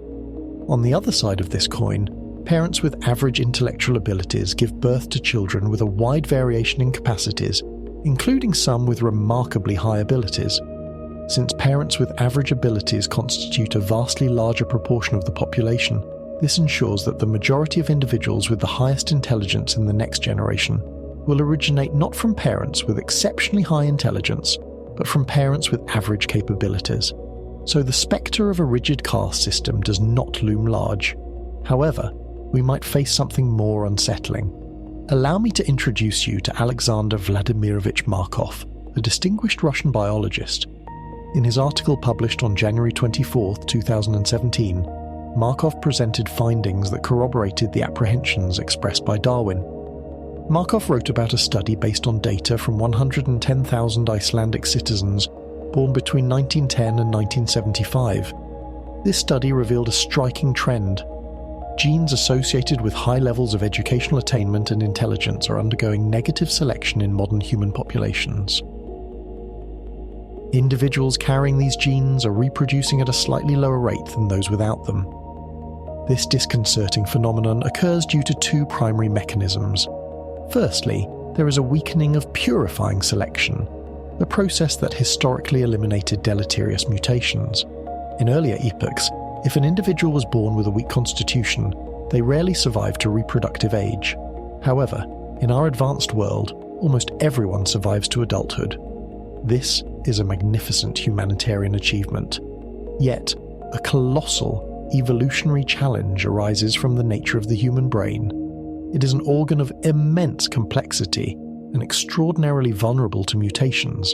S1: On the other side of this coin, parents with average intellectual abilities give birth to children with a wide variation in capacities, including some with remarkably high abilities. Since parents with average abilities constitute a vastly larger proportion of the population, this ensures that the majority of individuals with the highest intelligence in the next generation will originate not from parents with exceptionally high intelligence, but from parents with average capabilities. So the spectre of a rigid caste system does not loom large. However, we might face something more unsettling. Allow me to introduce you to Alexander Vladimirovich Markov, a distinguished Russian biologist. In his article published on January 24, 2017, Markov presented findings that corroborated the apprehensions expressed by Darwin. Markov wrote about a study based on data from 110,000 Icelandic citizens born between 1910 and 1975. This study revealed a striking trend. Genes associated with high levels of educational attainment and intelligence are undergoing negative selection in modern human populations. Individuals carrying these genes are reproducing at a slightly lower rate than those without them. This disconcerting phenomenon occurs due to two primary mechanisms. Firstly, there is a weakening of purifying selection, a process that historically eliminated deleterious mutations. In earlier epochs, if an individual was born with a weak constitution, they rarely survived to reproductive age. However, in our advanced world, almost everyone survives to adulthood. This is a magnificent humanitarian achievement. Yet, a colossal evolutionary challenge arises from the nature of the human brain. It is an organ of immense complexity and extraordinarily vulnerable to mutations.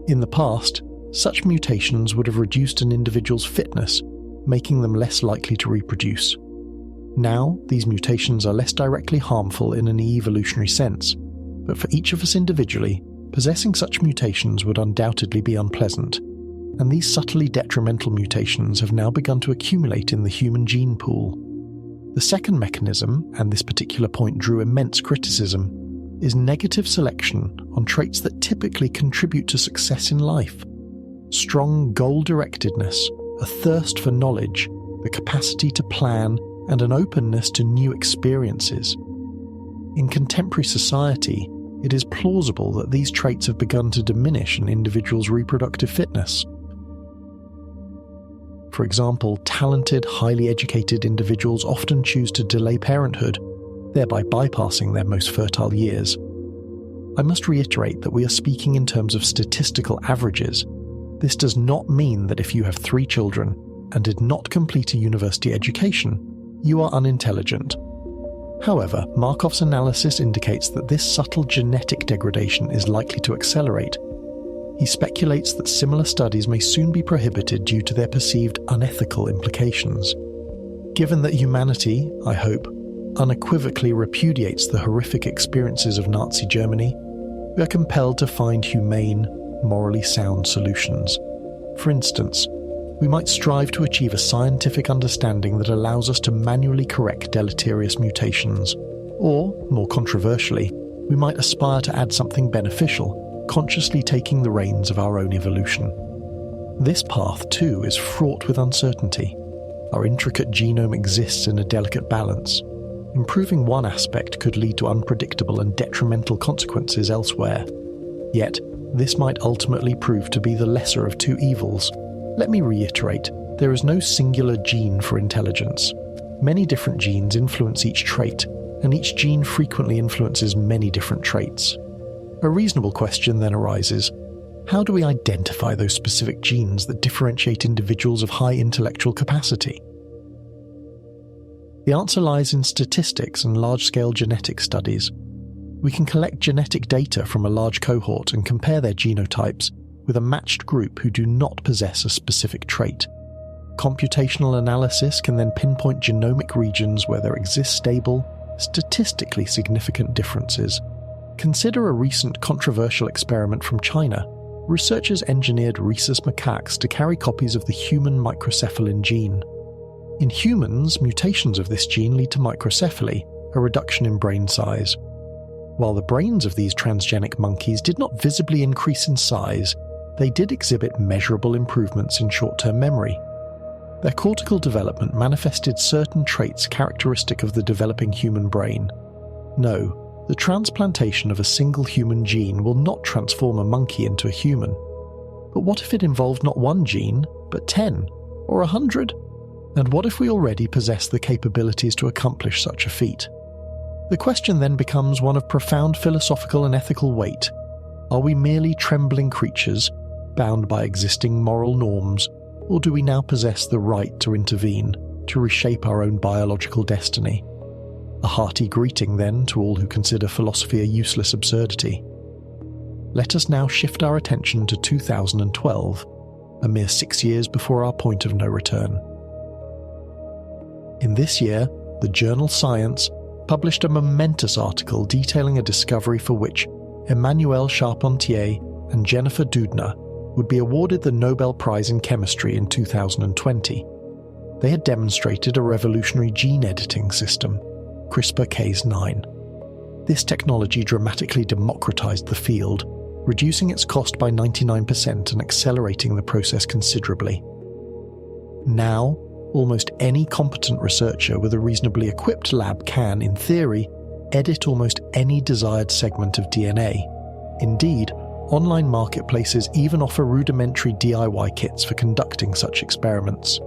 S1: In the past, such mutations would have reduced an individual's fitness, making them less likely to reproduce. Now, these mutations are less directly harmful in an evolutionary sense, but for each of us individually, possessing such mutations would undoubtedly be unpleasant, and these subtly detrimental mutations have now begun to accumulate in the human gene pool. The second mechanism, and this particular point drew immense criticism, is negative selection on traits that typically contribute to success in life. Strong goal-directedness, a thirst for knowledge, the capacity to plan, and an openness to new experiences. In contemporary society, it is plausible that these traits have begun to diminish an individual's reproductive fitness. For example, talented, highly educated individuals often choose to delay parenthood, thereby bypassing their most fertile years. I must reiterate that we are speaking in terms of statistical averages. This does not mean that if you have 3 children and did not complete a university education, you are unintelligent. However, Markov's analysis indicates that this subtle genetic degradation is likely to accelerate. He speculates that similar studies may soon be prohibited due to their perceived unethical implications. Given that humanity, I hope, unequivocally repudiates the horrific experiences of Nazi Germany, we are compelled to find humane, morally sound solutions. For instance, we might strive to achieve a scientific understanding that allows us to manually correct deleterious mutations. Or, more controversially, we might aspire to add something beneficial, consciously taking the reins of our own evolution. This path, too, is fraught with uncertainty. Our intricate genome exists in a delicate balance. Improving one aspect could lead to unpredictable and detrimental consequences elsewhere. Yet, this might ultimately prove to be the lesser of 2 evils. Let me reiterate, there is no singular gene for intelligence. Many different genes influence each trait, and each gene frequently influences many different traits. A reasonable question then arises: how do we identify those specific genes that differentiate individuals of high intellectual capacity? The answer lies in statistics and large-scale genetic studies. We can collect genetic data from a large cohort and compare their genotypes with a matched group who do not possess a specific trait. Computational analysis can then pinpoint genomic regions where there exist stable, statistically significant differences. Consider a recent controversial experiment from China. Researchers engineered rhesus macaques to carry copies of the human microcephalin gene. In humans, mutations of this gene lead to microcephaly, a reduction in brain size. While the brains of these transgenic monkeys did not visibly increase in size, they did exhibit measurable improvements in short-term memory. Their cortical development manifested certain traits characteristic of the developing human brain. No, the transplantation of a single human gene will not transform a monkey into a human. But what if it involved not 1 gene, but 10, or 100? And what if we already possess the capabilities to accomplish such a feat? The question then becomes one of profound philosophical and ethical weight. Are we merely trembling creatures, bound by existing moral norms, or do we now possess the right to intervene, to reshape our own biological destiny? A hearty greeting, then, to all who consider philosophy a useless absurdity. Let us now shift our attention to 2012, a mere 6 years before our point of no return. In this year, the journal Science published a momentous article detailing a discovery for which Emmanuelle Charpentier and Jennifer Doudna would be awarded the Nobel Prize in Chemistry in 2020. They had demonstrated a revolutionary gene editing system, CRISPR-Cas9. This technology dramatically democratized the field, reducing its cost by 99% and accelerating the process considerably. Now, almost any competent researcher with a reasonably equipped lab can, in theory, edit almost any desired segment of DNA. Indeed, online marketplaces even offer rudimentary DIY kits for conducting such experiments.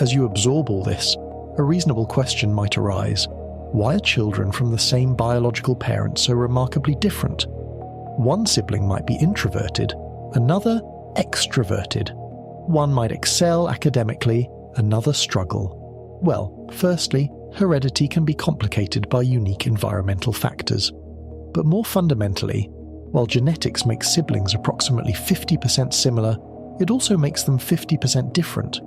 S1: As you absorb all this, a reasonable question might arise. Why are children from the same biological parents so remarkably different? One sibling might be introverted, another extroverted. One might excel academically, another struggle. Well, firstly, heredity can be complicated by unique environmental factors. But more fundamentally, while genetics makes siblings approximately 50% similar, it also makes them 50% different.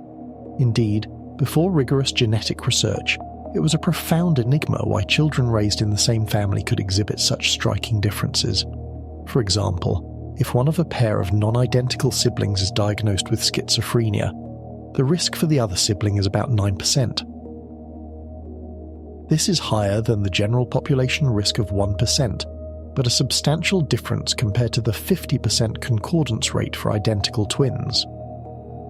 S1: Indeed, before rigorous genetic research, it was a profound enigma why children raised in the same family could exhibit such striking differences. For example, if one of a pair of non-identical siblings is diagnosed with schizophrenia, the risk for the other sibling is about 9%. This is higher than the general population risk of 1%, but a substantial difference compared to the 50% concordance rate for identical twins.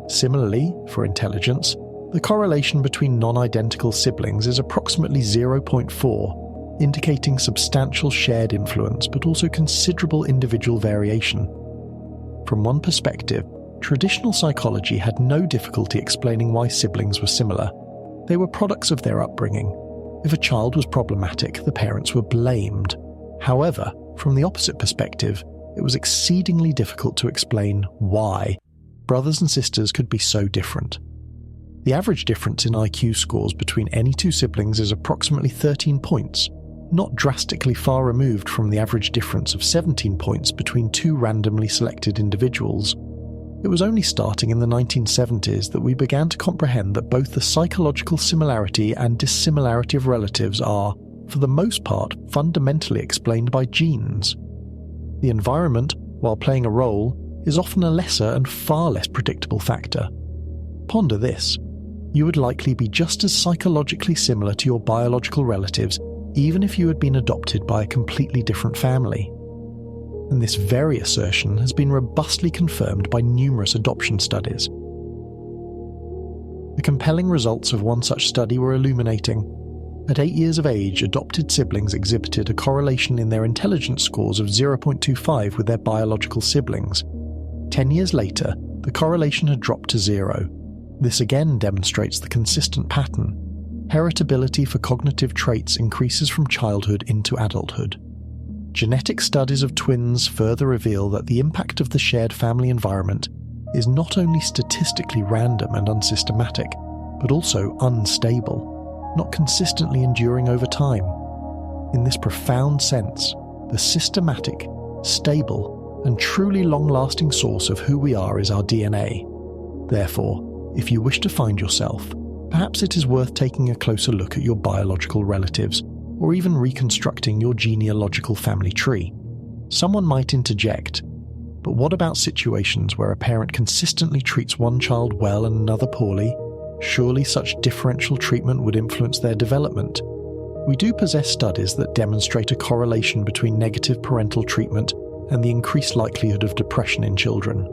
S1: Similarly, for intelligence, the correlation between non-identical siblings is approximately 0.4, indicating substantial shared influence but also considerable individual variation. From one perspective, traditional psychology had no difficulty explaining why siblings were similar. They were products of their upbringing. If a child was problematic, the parents were blamed. However, from the opposite perspective, it was exceedingly difficult to explain why brothers and sisters could be so different. The average difference in IQ scores between any two siblings is approximately 13 points, not drastically far removed from the average difference of 17 points between two randomly selected individuals. It was only starting in the 1970s that we began to comprehend that both the psychological similarity and dissimilarity of relatives are, for the most part, fundamentally explained by genes. The environment, while playing a role, is often a lesser and far less predictable factor. Ponder this. You would likely be just as psychologically similar to your biological relatives even if you had been adopted by a completely different family. And this very assertion has been robustly confirmed by numerous adoption studies. The compelling results of one such study were illuminating. At 8 years of age, adopted siblings exhibited a correlation in their intelligence scores of 0.25 with their biological siblings. 10 years later, the correlation had dropped to 0. This again demonstrates the consistent pattern. Heritability for cognitive traits increases from childhood into adulthood. Genetic studies of twins further reveal that the impact of the shared family environment is not only statistically random and unsystematic, but also unstable, not consistently enduring over time. In this profound sense, the systematic, stable, and truly long-lasting source of who we are is our DNA. Therefore, if you wish to find yourself, perhaps it is worth taking a closer look at your biological relatives, or even reconstructing your genealogical family tree. Someone might interject, but what about situations where a parent consistently treats one child well and another poorly? Surely such differential treatment would influence their development. We do possess studies that demonstrate a correlation between negative parental treatment and the increased likelihood of depression in children.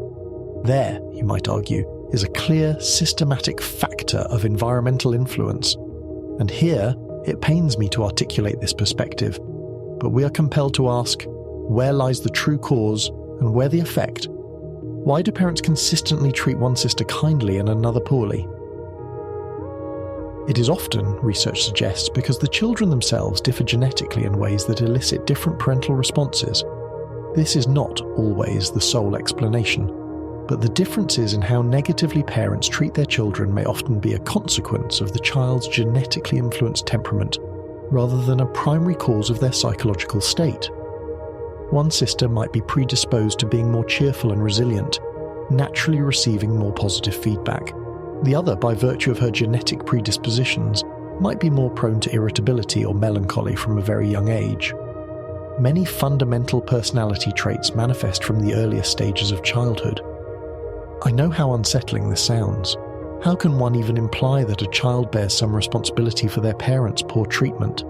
S1: There, you might argue, is a clear, systematic factor of environmental influence. And here, it pains me to articulate this perspective, but we are compelled to ask, where lies the true cause and where the effect? Why do parents consistently treat one sister kindly and another poorly? It is often, research suggests, because the children themselves differ genetically in ways that elicit different parental responses. This is not always the sole explanation, but the differences in how negatively parents treat their children may often be a consequence of the child's genetically influenced temperament, rather than a primary cause of their psychological state. One sister might be predisposed to being more cheerful and resilient, naturally receiving more positive feedback. The other, by virtue of her genetic predispositions, might be more prone to irritability or melancholy from a very young age. Many fundamental personality traits manifest from the earliest stages of childhood. I know how unsettling this sounds. How can one even imply that a child bears some responsibility for their parents' poor treatment?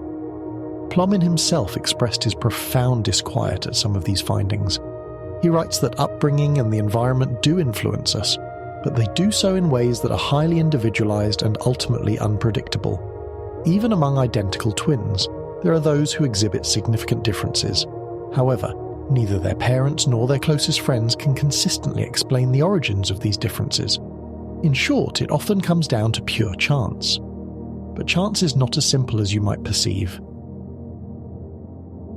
S1: Plomin himself expressed his profound disquiet at some of these findings. He writes that upbringing and the environment do influence us, but they do so in ways that are highly individualized and ultimately unpredictable. Even among identical twins, there are those who exhibit significant differences. However, neither their parents nor their closest friends can consistently explain the origins of these differences. In short, it often comes down to pure chance. But chance is not as simple as you might perceive.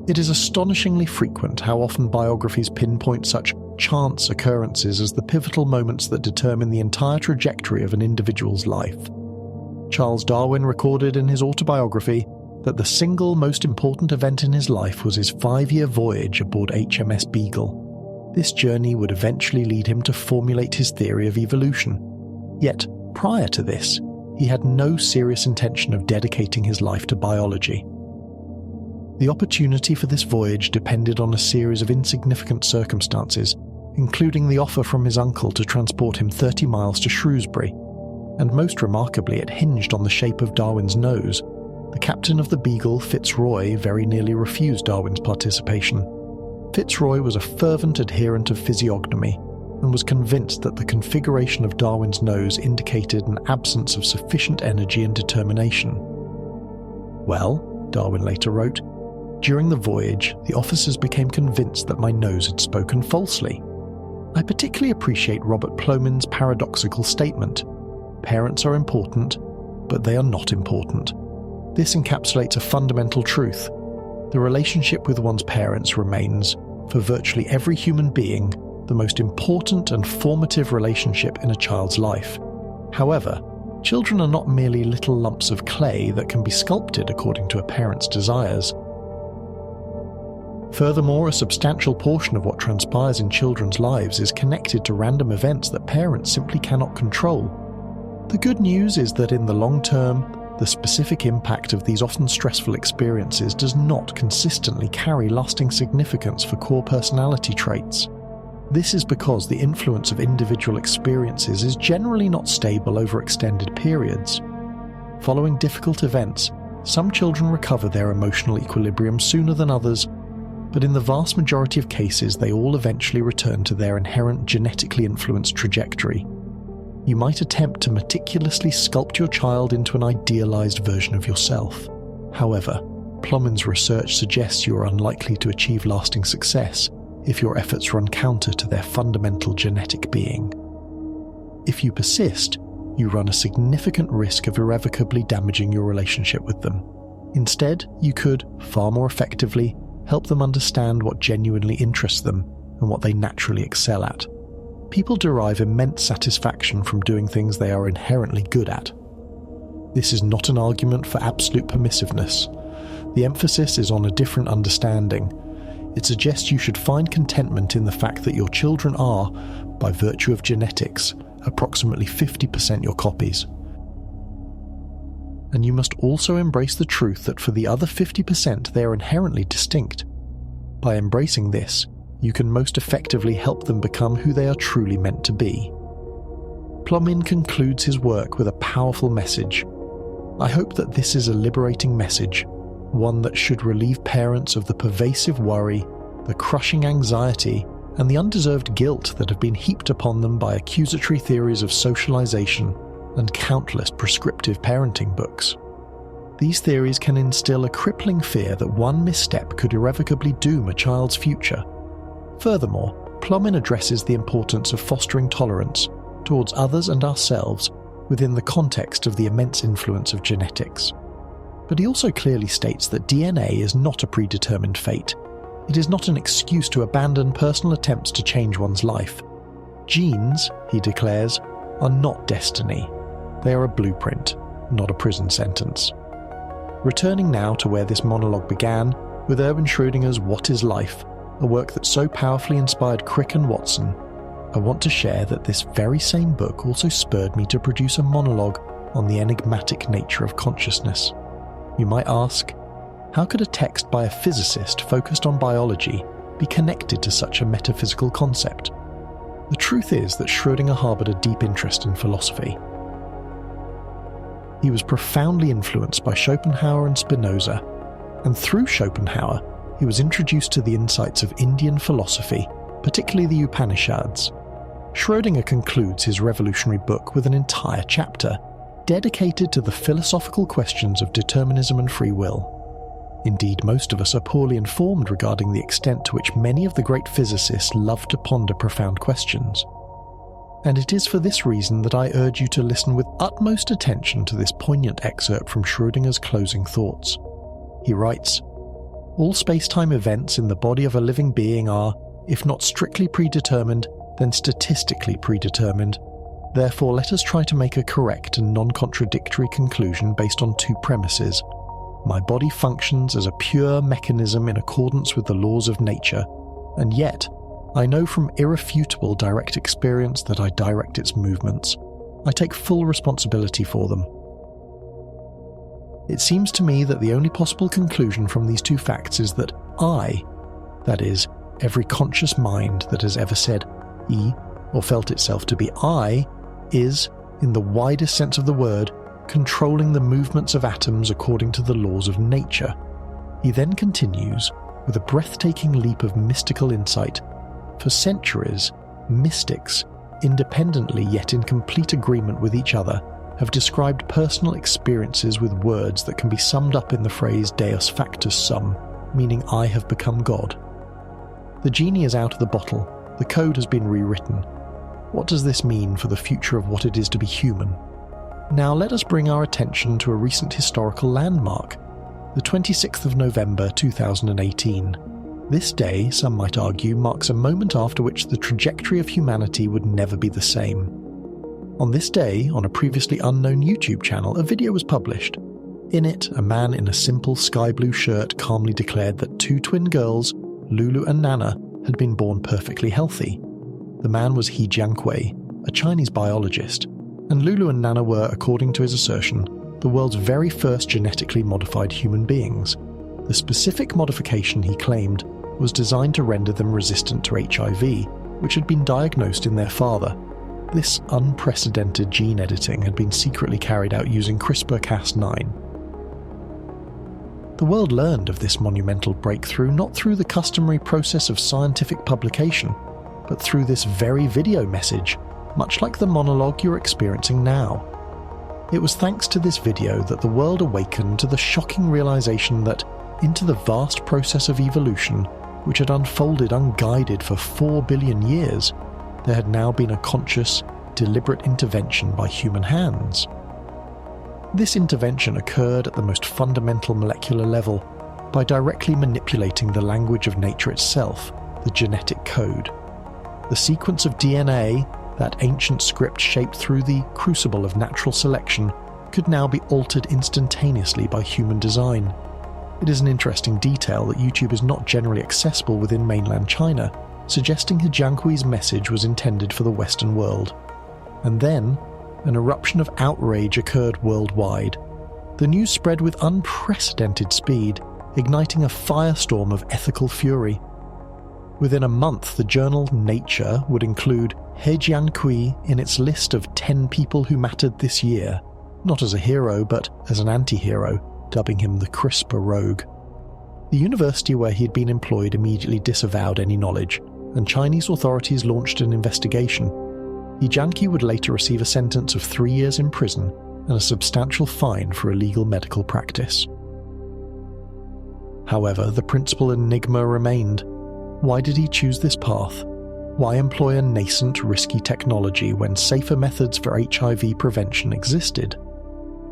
S1: It is astonishingly frequent how often biographies pinpoint such chance occurrences as the pivotal moments that determine the entire trajectory of an individual's life. Charles Darwin recorded in his autobiography that the single most important event in his life was his 5-year voyage aboard HMS Beagle. This journey would eventually lead him to formulate his theory of evolution. Yet, prior to this, he had no serious intention of dedicating his life to biology. The opportunity for this voyage depended on a series of insignificant circumstances, including the offer from his uncle to transport him 30 miles to Shrewsbury, and most remarkably it hinged on the shape of Darwin's nose. the captain of the Beagle, Fitzroy, very nearly refused Darwin's participation. Fitzroy was a fervent adherent of physiognomy and was convinced that the configuration of Darwin's nose indicated an absence of sufficient energy and determination. Well, Darwin later wrote, during the voyage, the officers became convinced that my nose had spoken falsely. I particularly appreciate Robert Plomin's paradoxical statement. Parents are important, but they are not important. This encapsulates a fundamental truth. The relationship with one's parents remains, for virtually every human being, the most important and formative relationship in a child's life. However, children are not merely little lumps of clay that can be sculpted according to a parent's desires. Furthermore, a substantial portion of what transpires in children's lives is connected to random events that parents simply cannot control. The good news is that in the long term, the specific impact of these often stressful experiences does not consistently carry lasting significance for core personality traits. This is because the influence of individual experiences is generally not stable over extended periods. Following difficult events, some children recover their emotional equilibrium sooner than others, but in the vast majority of cases they all eventually return to their inherent genetically influenced trajectory. You might attempt to meticulously sculpt your child into an idealized version of yourself. However, Plomin's research suggests you are unlikely to achieve lasting success if your efforts run counter to their fundamental genetic being. If you persist, you run a significant risk of irrevocably damaging your relationship with them. Instead, you could, far more effectively, help them understand what genuinely interests them and what they naturally excel at. People derive immense satisfaction from doing things they are inherently good at. This is not an argument for absolute permissiveness. The emphasis is on a different understanding. It suggests you should find contentment in the fact that your children are, by virtue of genetics, approximately 50% your copies. And you must also embrace the truth that for the other 50% they are inherently distinct. By embracing this, you can most effectively help them become who they are truly meant to be. Plomin concludes his work with a powerful message. I hope that this is a liberating message, one that should relieve parents of the pervasive worry, the crushing anxiety, and the undeserved guilt that have been heaped upon them by accusatory theories of socialization and countless prescriptive parenting books. These theories can instill a crippling fear that one misstep could irrevocably doom a child's future. Furthermore, Plomin addresses the importance of fostering tolerance towards others and ourselves within the context of the immense influence of genetics. But he also clearly states that DNA is not a predetermined fate. It is not an excuse to abandon personal attempts to change one's life. Genes, he declares, are not destiny. They are a blueprint, not a prison sentence. Returning now to where this monologue began, with Erwin Schrödinger's What is Life, a work that so powerfully inspired Crick and Watson, I want to share that this very same book also spurred me to produce a monologue on the enigmatic nature of consciousness. You might ask, how could a text by a physicist focused on biology be connected to such a metaphysical concept? The truth is that Schrödinger harbored a deep interest in philosophy. He was profoundly influenced by Schopenhauer and Spinoza, and through Schopenhauer, he was introduced to the insights of Indian philosophy, particularly the Upanishads. Schrödinger concludes his revolutionary book with an entire chapter dedicated to the philosophical questions of determinism and free will. Indeed, most of us are poorly informed regarding the extent to which many of the great physicists love to ponder profound questions. And it is for this reason that I urge you to listen with utmost attention to this poignant excerpt from Schrödinger's closing thoughts. He writes, all space-time events in the body of a living being are, if not strictly predetermined, then statistically predetermined. Therefore, let us try to make a correct and non-contradictory conclusion based on two premises. My body functions as a pure mechanism in accordance with the laws of nature, and yet, I know from irrefutable direct experience that I direct its movements. I take full responsibility for them. It seems to me that the only possible conclusion from these two facts is that I, that is, every conscious mind that has ever said "I" or felt itself to be I, is, in the widest sense of the word, controlling the movements of atoms according to the laws of nature. He then continues with a breathtaking leap of mystical insight. For centuries, mystics, independently yet in complete agreement with each other, have described personal experiences with words that can be summed up in the phrase Deus factus sum, meaning I have become God. The genie is out of the bottle, the code has been rewritten. What does this mean for the future of what it is to be human? Now let us bring our attention to a recent historical landmark, the 26th of November 2018. This day, some might argue, marks a moment after which the trajectory of humanity would never be the same. On this day, on a previously unknown YouTube channel, a video was published. In it, a man in a simple sky blue shirt calmly declared that 2 twin girls, Lulu and Nana, had been born perfectly healthy. The man was He Jiankui, a Chinese biologist, and Lulu and Nana were, according to his assertion, the world's very first genetically modified human beings. The specific modification, he claimed, was designed to render them resistant to HIV, which had been diagnosed in their father. This unprecedented gene editing had been secretly carried out using CRISPR-Cas9. The world learned of this monumental breakthrough not through the customary process of scientific publication, but through this very video message, much like the monologue you're experiencing now. It was thanks to this video that the world awakened to the shocking realization that, into the vast process of evolution, which had unfolded unguided for 4 billion years, there had now been a conscious, deliberate intervention by human hands. This intervention occurred at the most fundamental molecular level by directly manipulating the language of nature itself, the genetic code. The sequence of DNA, that ancient script shaped through the crucible of natural selection, could now be altered instantaneously by human design. It is an interesting detail that YouTube is not generally accessible within mainland China, suggesting He Jiankui's message was intended for the Western world. And then, an eruption of outrage occurred worldwide. The news spread with unprecedented speed, igniting a firestorm of ethical fury. Within a month, the journal Nature would include He Jiankui in its list of 10 people who mattered this year, not as a hero but as an anti-hero, dubbing him the CRISPR rogue. The university where he had been employed immediately disavowed any knowledge, and Chinese authorities launched an investigation. He Jiankui would later receive a sentence of 3 years in prison and a substantial fine for illegal medical practice. However, the principal enigma remained. Why did he choose this path? Why employ a nascent, risky technology when safer methods for HIV prevention existed?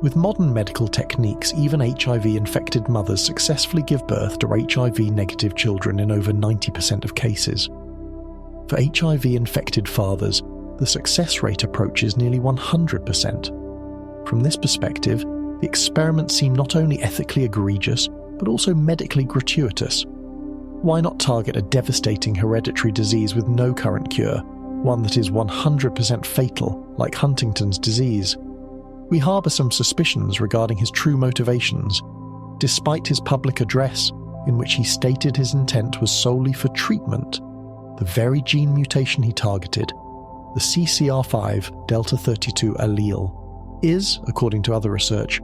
S1: With modern medical techniques, even HIV-infected mothers successfully give birth to HIV-negative children in over 90% of cases. For HIV-infected fathers, the success rate approaches nearly 100%. From this perspective, the experiments seem not only ethically egregious, but also medically gratuitous. Why not target a devastating hereditary disease with no current cure, one that is 100% fatal, like Huntington's disease? We harbour some suspicions regarding his true motivations. Despite his public address, in which he stated his intent was solely for treatment, the very gene mutation he targeted, the CCR5 delta 32 allele, is, according to other research,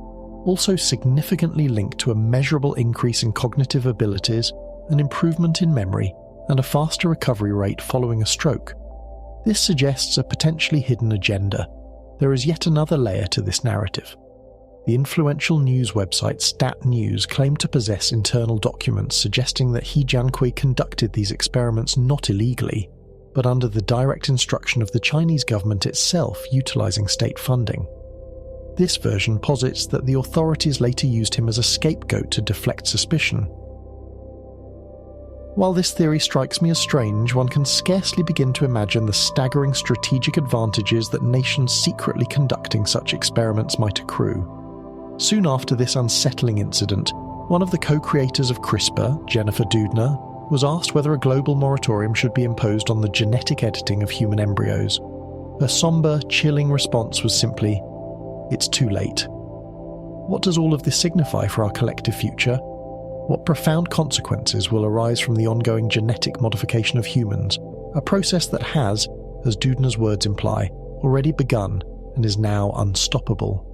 S1: also significantly linked to a measurable increase in cognitive abilities, an improvement in memory, and a faster recovery rate following a stroke. This suggests a potentially hidden agenda. There is yet another layer to this narrative. The influential news website Stat News claimed to possess internal documents suggesting that He Jiankui conducted these experiments not illegally, but under the direct instruction of the Chinese government itself utilizing state funding. This version posits that the authorities later used him as a scapegoat to deflect suspicion. While this theory strikes me as strange, one can scarcely begin to imagine the staggering strategic advantages that nations secretly conducting such experiments might accrue. Soon after this unsettling incident, one of the co-creators of CRISPR, Jennifer Doudna, was asked whether a global moratorium should be imposed on the genetic editing of human embryos. Her somber, chilling response was simply, "It's too late." What does all of this signify for our collective future? What profound consequences will arise from the ongoing genetic modification of humans, a process that has, as Doudna's words imply, already begun and is now unstoppable?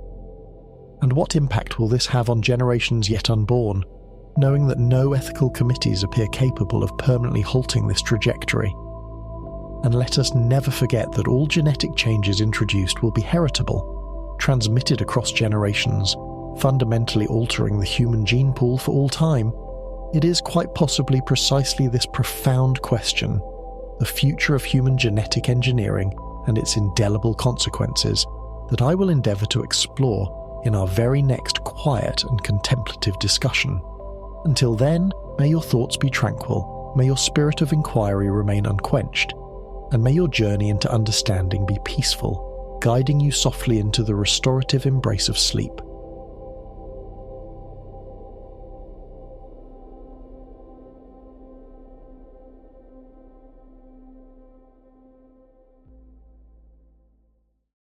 S1: And what impact will this have on generations yet unborn, knowing that no ethical committees appear capable of permanently halting this trajectory? And let us never forget that all genetic changes introduced will be heritable, transmitted across generations, fundamentally altering the human gene pool for all time. It is quite possibly precisely this profound question, the future of human genetic engineering and its indelible consequences, that I will endeavour to explore in our very next quiet and contemplative discussion. Until then, may your thoughts be tranquil, may your spirit of inquiry remain unquenched, and may your journey into understanding be peaceful, guiding you softly into the restorative embrace of sleep.